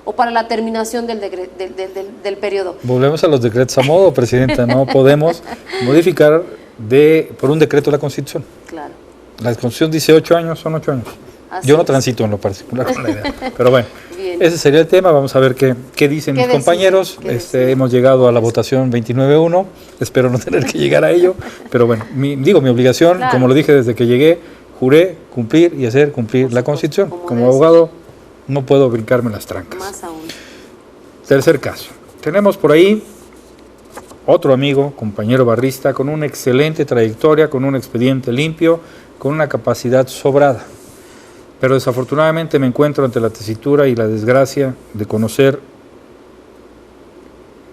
o para la terminación del periodo. Volvemos a los decretos a modo, Presidenta, no podemos modificar por un decreto la Constitución. Claro. La Constitución dice 8 años, son 8 años. Yo no transito en lo particular con la idea, pero bueno, ese sería el tema. Vamos a ver qué dicen mis compañeros. Hemos llegado a la votación 29-1, espero no tener que llegar a ello, pero bueno, mi obligación, claro, como lo dije desde que llegué, juré cumplir y hacer cumplir la Constitución. Como abogado no puedo brincarme las trancas. Más aún. Tercer caso, tenemos por ahí otro amigo, compañero barrista, con una excelente trayectoria, con un expediente limpio, con una capacidad sobrada. Pero desafortunadamente me encuentro ante la tesitura y la desgracia de conocer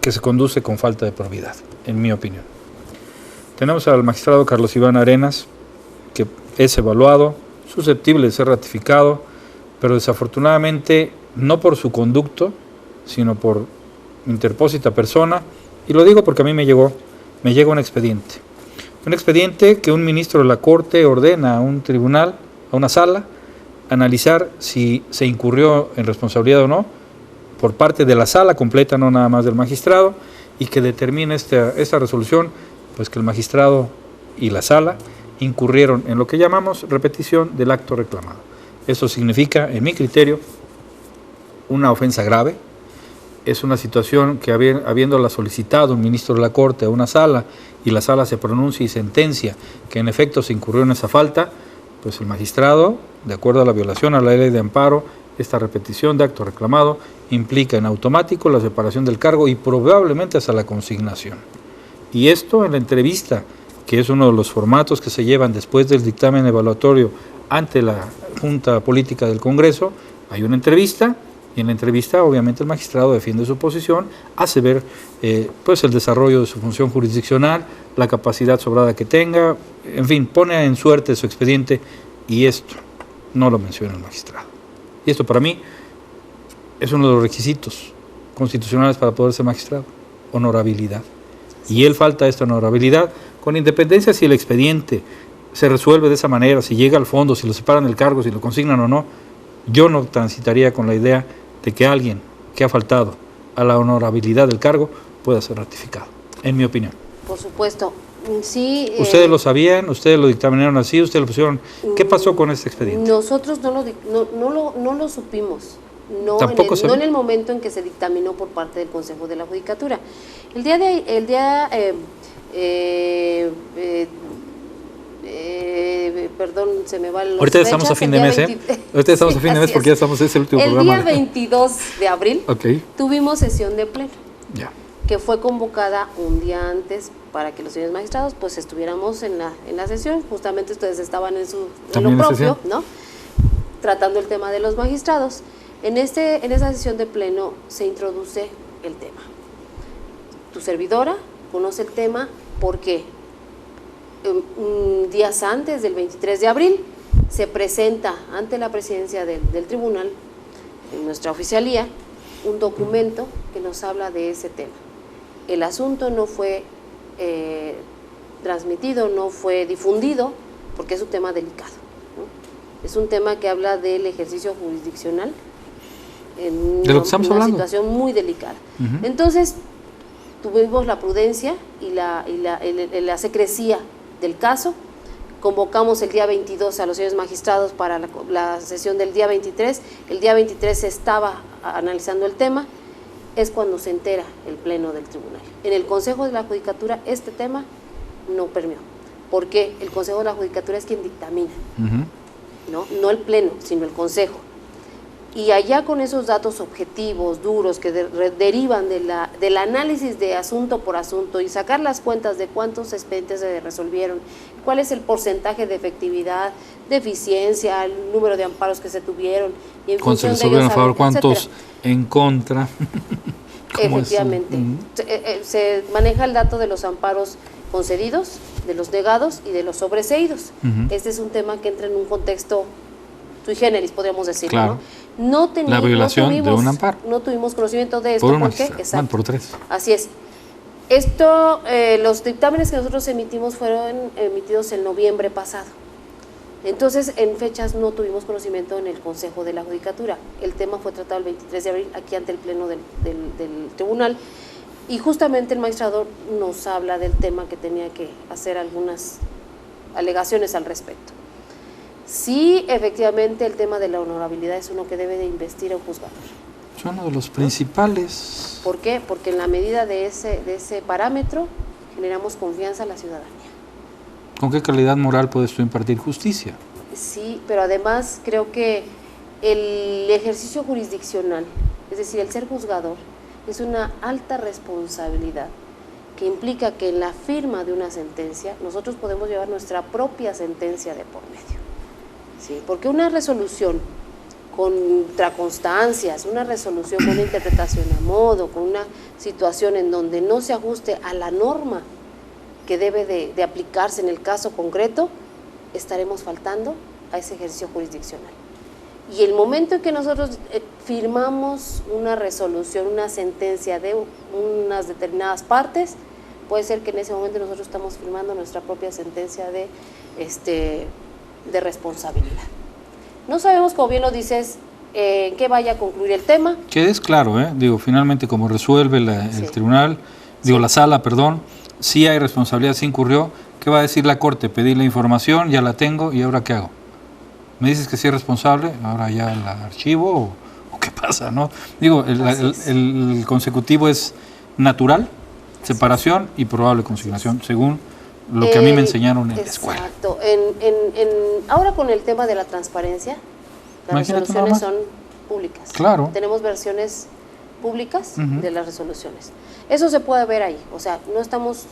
que se conduce con falta de probidad, en mi opinión. Tenemos al magistrado Carlos Iván Arenas, que es evaluado, susceptible de ser ratificado, pero desafortunadamente no por su conducto, sino por interpósita persona, y lo digo porque a mí me llega un expediente que un ministro de la Corte ordena a un tribunal, a una sala, analizar si se incurrió en responsabilidad o no por parte de la sala completa, no nada más del magistrado, y que determine esta resolución, pues que el magistrado y la sala incurrieron en lo que llamamos repetición del acto reclamado. Eso significa, en mi criterio, una ofensa grave. Es una situación que habiéndola solicitado un ministro de la Corte a una sala y la sala se pronuncia y sentencia que en efecto se incurrió en esa falta, pues el magistrado, de acuerdo a la violación a la ley de amparo, esta repetición de acto reclamado implica en automático la separación del cargo y probablemente hasta la consignación. Y esto en la entrevista, que es uno de los formatos que se llevan después del dictamen evaluatorio ante la Junta Política del Congreso, hay una entrevista y en la entrevista obviamente el magistrado defiende su posición, hace ver pues el desarrollo de su función jurisdiccional, la capacidad sobrada que tenga, en fin, pone en suerte su expediente y esto no lo menciona el magistrado. Y esto para mí es uno de los requisitos constitucionales para poder ser magistrado, honorabilidad. Y él falta esta honorabilidad, con independencia si el expediente se resuelve de esa manera, si llega al fondo, si lo separan del cargo, si lo consignan o no. Yo no transitaría con la idea de que alguien que ha faltado a la honorabilidad del cargo pueda ser ratificado, en mi opinión. Por supuesto. Sí. ¿Ustedes lo sabían? ¿Ustedes lo dictaminaron así? ¿Ustedes lo pusieron? ¿Qué pasó con este expediente? Nosotros no lo supimos. No en el momento en que se dictaminó por parte del Consejo de la Judicatura. Perdón, se me va el... Ahorita estamos a fin de mes, Ahorita estamos a fin de mes porque ya estamos, es el último programa. El día 22 de abril tuvimos sesión de pleno, que fue convocada un día antes para que los señores magistrados pues estuviéramos en la sesión. Justamente ustedes estaban en lo propio, ¿no? Tratando el tema de los magistrados. En esa sesión de pleno se introduce el tema. Tu servidora conoce el tema porque días antes del 23 de abril se presenta ante la presidencia del tribunal, en nuestra oficialía, un documento que nos habla de ese tema. El asunto no fue transmitido, no fue difundido, porque es un tema delicado, ¿no? Es un tema que habla del ejercicio jurisdiccional en una situación muy delicada. Entonces, tuvimos la prudencia y la secrecía del caso. Convocamos el día 22 a los señores magistrados para la sesión del día 23. El día 23 se estaba analizando el tema. Es cuando se entera el pleno del tribunal. En el Consejo de la Judicatura este tema no permeó, porque el Consejo de la Judicatura es quien dictamina, no el pleno, sino el Consejo. Y allá con esos datos objetivos, duros, que derivan del análisis de asunto por asunto y sacar las cuentas de cuántos expedientes se resolvieron, cuál es el porcentaje de efectividad, de eficiencia, el número de amparos que se tuvieron. Y en ¿cuántos se resolvieron a favor, cuántos en contra? Efectivamente. Se maneja el dato de los amparos concedidos, de los negados y de los sobreseídos. Este es un tema que entra en un contexto sui generis, podríamos decirlo, claro. ¿no? La violación de un amparo. No tuvimos conocimiento de esto. ¿Por qué? Exacto. Por 3. Así es. Esto, los dictámenes que nosotros emitimos fueron emitidos en noviembre pasado. Entonces, en fechas no tuvimos conocimiento en el Consejo de la Judicatura. El tema fue tratado el 23 de abril aquí ante el Pleno del Tribunal, y justamente el magistrado nos habla del tema, que tenía que hacer algunas alegaciones al respecto. Sí, efectivamente, el tema de la honorabilidad es uno que debe de investir el juzgador. Es uno de los principales. ¿Por qué? Porque en la medida de ese parámetro generamos confianza a la ciudadanía. ¿Con qué calidad moral puedes tú impartir justicia? Sí, pero además creo que el ejercicio jurisdiccional, es decir, el ser juzgador, es una alta responsabilidad que implica que en la firma de una sentencia nosotros podemos llevar nuestra propia sentencia de por medio. ¿Sí? Porque una resolución contra constancias, una resolución con una interpretación a modo, con una situación en donde no se ajuste a la norma que debe de aplicarse en el caso concreto, estaremos faltando a ese ejercicio jurisdiccional. Y el momento en que nosotros firmamos una resolución, una sentencia de unas determinadas partes, puede ser que en ese momento nosotros estamos firmando nuestra propia sentencia de responsabilidad. No sabemos, como bien lo dices, qué vaya a concluir el tema. Que es claro, digo, finalmente como resuelve el tribunal, la sala, perdón, sí hay responsabilidad, sí incurrió. ¿Qué va a decir la Corte? Pedir la información, ya la tengo, ¿y ahora qué hago? ¿Me dices que sí es responsable? ¿Ahora ya la archivo o qué pasa, no? Digo, el consecutivo es natural, separación y probable consignación, según lo que a mí me enseñaron en la escuela. Exacto. Ahora con el tema de la transparencia, las resoluciones son públicas. Claro. Tenemos versiones públicas de las resoluciones. Eso se puede ver ahí, o sea, no estamos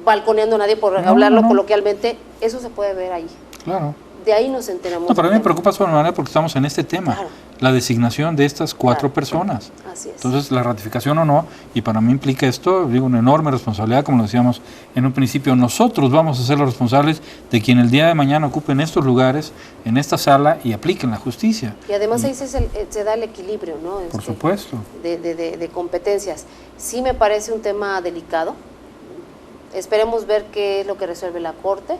balconeando a nadie por hablarlo coloquialmente, eso se puede ver ahí. Claro. De ahí nos enteramos. No, para mí me preocupa sobremanera porque estamos en este tema, la designación de estas 4 personas. Así es. Entonces, la ratificación o no, y para mí implica esto, digo, una enorme responsabilidad, como lo decíamos en un principio, nosotros vamos a ser los responsables de quien el día de mañana ocupen estos lugares, en esta sala, y apliquen la justicia. Y además ahí se da el equilibrio, ¿no? Por supuesto. De competencias. Sí me parece un tema delicado. Esperemos ver qué es lo que resuelve la Corte.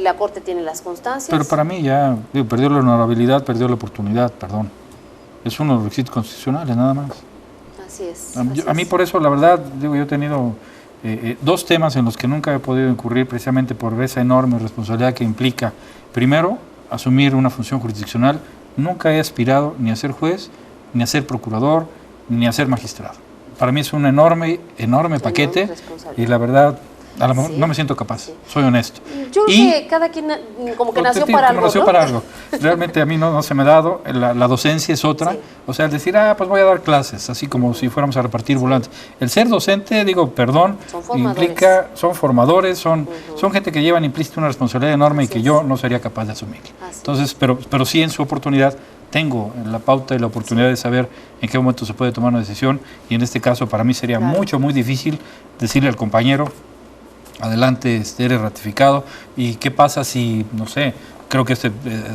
La Corte tiene las constancias. Pero para mí ya, perdió la honorabilidad, perdió la oportunidad, perdón. Es uno de los requisitos constitucionales, nada más. Así es. A mí por eso, la verdad, yo he tenido dos temas en los que nunca he podido incurrir precisamente por esa enorme responsabilidad que implica, primero, asumir una función jurisdiccional. Nunca he aspirado ni a ser juez, ni a ser procurador, ni a ser magistrado. Para mí es un enorme paquete y la verdad, a lo mejor no me siento capaz, soy honesto. Yo creo que cada quien como que nació para algo, nació ¿no? para algo. Realmente a mí no se me ha dado, la docencia es otra, o sea, el decir, pues voy a dar clases, así como si fuéramos a repartir volantes. El ser docente, digo, perdón, implica, son formadores, son gente que llevan implícita una responsabilidad enorme y que yo no sería capaz de asumir. Entonces, pero sí en su oportunidad tengo la pauta y la oportunidad de saber en qué momento se puede tomar una decisión, y en este caso para mí sería muy difícil decirle al compañero, adelante, eres ratificado. ¿Y qué pasa si, no sé, creo que este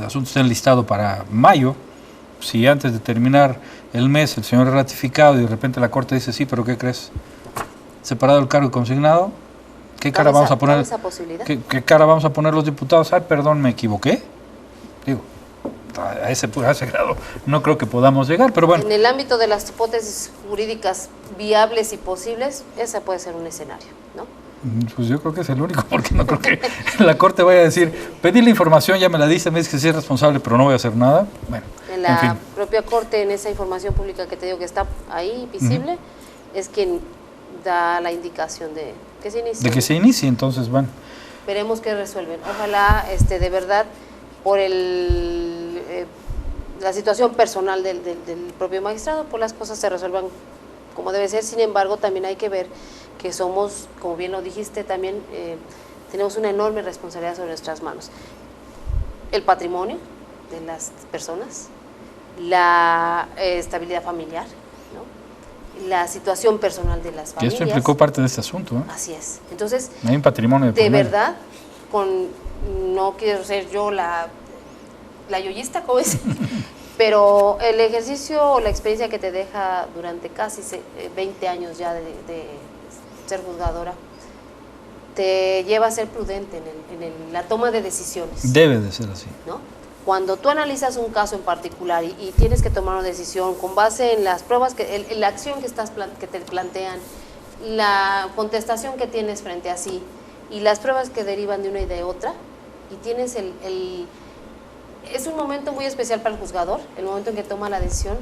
asunto está enlistado para mayo, si antes de terminar el mes el señor es ratificado y de repente la Corte dice sí, pero ¿qué crees? Separado el cargo y consignado, ¿qué cara vamos a poner? ¿Qué cara vamos a poner los diputados? Ay, perdón, me equivoqué. Digo, a ese grado no creo que podamos llegar, pero bueno. En el ámbito de las hipótesis jurídicas viables y posibles, ese puede ser un escenario, ¿no? Pues yo creo que es el único, porque no creo que la Corte vaya a decir, pedí la información, ya me la dice, me dice que sí es responsable, pero no voy a hacer nada. Bueno, en la propia Corte, en esa información pública que te digo que está ahí visible, es quien da la indicación de que se inicie. De que se inicie, entonces, bueno. Veremos qué resuelven. Ojalá, de verdad, por la situación personal del propio magistrado, pues las cosas se resuelvan como debe ser. Sin embargo, también hay que ver que somos, como bien lo dijiste, también tenemos una enorme responsabilidad sobre nuestras manos. El patrimonio de las personas, la estabilidad familiar, ¿no? La situación personal de las familias. Y esto implicó parte de este asunto, ¿eh? Así es. Entonces, hay un patrimonio de verdad, no quiero ser yo la yoyista, como es, pero el ejercicio o la experiencia que te deja durante casi 20 años ya de ser juzgadora, te lleva a ser prudente en la toma de decisiones. Debe de ser así, ¿no? Cuando tú analizas un caso en particular y tienes que tomar una decisión con base en las pruebas, la acción que te plantean, la contestación que tienes frente a sí y las pruebas que derivan de una y de otra, y tienes es un momento muy especial para el juzgador, el momento en que toma la decisión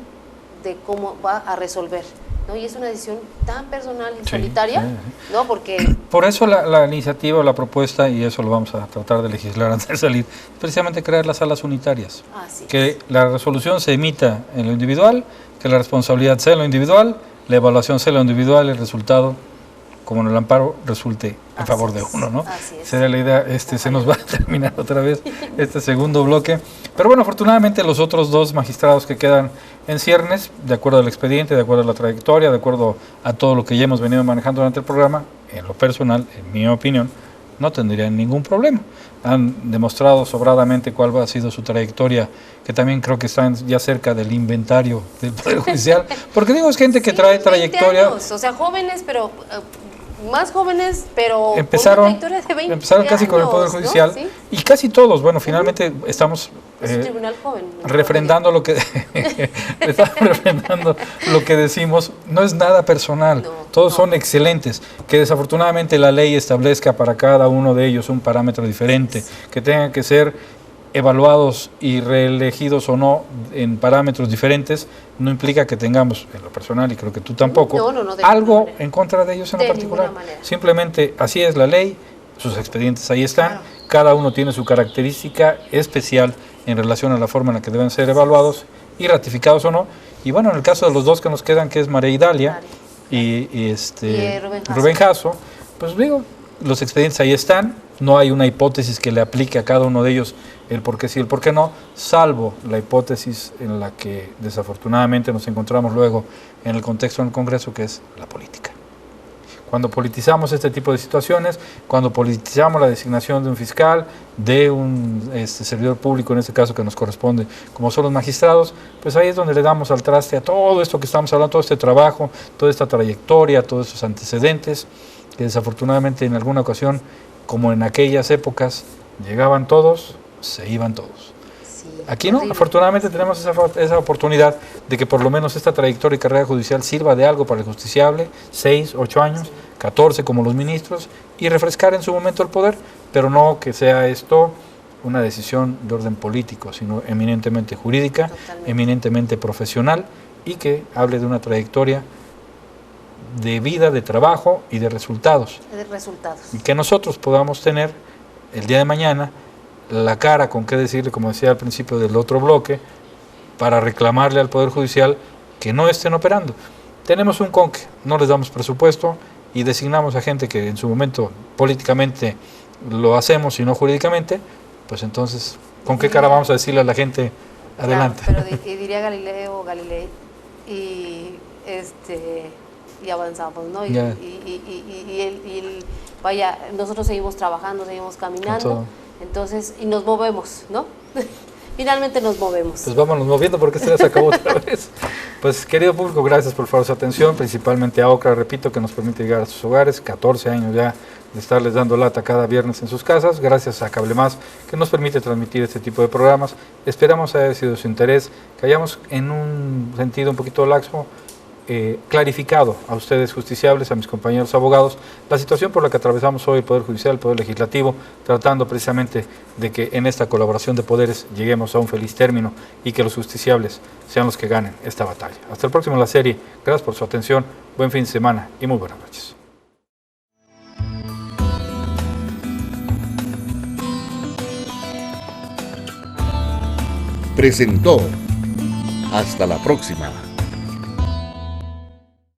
de cómo va a resolver, ¿no? Y es una decisión tan personal y solitaria, ¿no? Porque por eso la iniciativa, la propuesta, y eso lo vamos a tratar de legislar antes de salir, es precisamente crear las salas unitarias. Que la resolución se emita en lo individual, que la responsabilidad sea en lo individual, la evaluación sea en lo individual, el resultado, como en el amparo, resulte en favor de uno, ¿no? Sería la idea. Se nos va a terminar otra vez este segundo bloque. Pero bueno, afortunadamente los otros dos magistrados que quedan en ciernes, de acuerdo al expediente, de acuerdo a la trayectoria, de acuerdo a todo lo que ya hemos venido manejando durante el programa, en lo personal, en mi opinión, no tendrían ningún problema. Han demostrado sobradamente cuál ha sido su trayectoria, que también creo que están ya cerca del inventario del Poder Judicial. Porque digo, es gente que trae trayectoria. 20 años, o sea, jóvenes, pero más jóvenes, pero empezaron con una trayectoria de 20 empezaron casi años, con el Poder Judicial, ¿no? ¿Sí? Y casi todos, bueno, finalmente estamos es un tribunal joven, refrendando lo que estamos refrendando lo que decimos. No es nada personal, todos son excelentes. Que desafortunadamente la ley establezca para cada uno de ellos un parámetro diferente, que tengan que ser evaluados y reelegidos o no en parámetros diferentes, no implica que tengamos, en lo personal, y creo que tú tampoco, algo en contra de ellos en lo particular. Simplemente así es la ley, sus expedientes ahí están, cada uno tiene su característica especial en relación a la forma en la que deben ser evaluados y ratificados o no. Y bueno, en el caso de los dos que nos quedan, que es María Idalia y Rubén Jasso, pues digo, los expedientes ahí están, no hay una hipótesis que le aplique a cada uno de ellos el por qué sí, el por qué no, salvo la hipótesis en la que desafortunadamente nos encontramos luego en el contexto del Congreso, que es la política. Cuando politizamos este tipo de situaciones, cuando politizamos la designación de un fiscal, de un servidor público, en este caso que nos corresponde, como son los magistrados, pues ahí es donde le damos al traste a todo esto que estamos hablando, todo este trabajo, toda esta trayectoria, todos estos antecedentes, que desafortunadamente en alguna ocasión, como en aquellas épocas, llegaban todos, se iban todos. Sí, Aquí no, horrible. afortunadamente tenemos esa oportunidad de que por lo menos esta trayectoria y carrera judicial sirva de algo para el justiciable, 6, 8 años, 14 como los ministros, y refrescar en su momento el poder, pero no que sea esto una decisión de orden político, sino eminentemente jurídica, Totalmente. eminentemente profesional, y que hable de una trayectoria de vida, de trabajo y de resultados. De resultados. Y que nosotros podamos tener el día de mañana la cara con qué decirle, como decía al principio del otro bloque, para reclamarle al Poder Judicial que no estén operando. Tenemos un CONCE, no les damos presupuesto y designamos a gente que en su momento políticamente lo hacemos y no jurídicamente, pues entonces, ¿con qué cara vamos a decirle a la gente adelante? Claro, pero y diría Galilei, y avanzamos, ¿no? Ya. Vaya, nosotros seguimos trabajando, seguimos Con caminando, todo. entonces, y nos movemos, ¿no? Finalmente nos movemos. Pues vámonos moviendo porque esto ya se acabó otra vez. Pues querido público, gracias por favor su atención, principalmente a OCRA, repito, que nos permite llegar a sus hogares, 14 años ya de estarles dando lata cada viernes en sus casas, gracias a Cable Más, que nos permite transmitir este tipo de programas. Esperamos haya sido de su interés, que hayamos en un sentido un poquito laxo, clarificado a ustedes justiciables, a mis compañeros abogados, la situación por la que atravesamos hoy el Poder Judicial, el Poder Legislativo, tratando precisamente de que en esta colaboración de poderes lleguemos a un feliz término y que los justiciables sean los que ganen esta batalla. Hasta el próximo en la serie, gracias por su atención, buen fin de semana y muy buenas noches. Presentó. Hasta la próxima.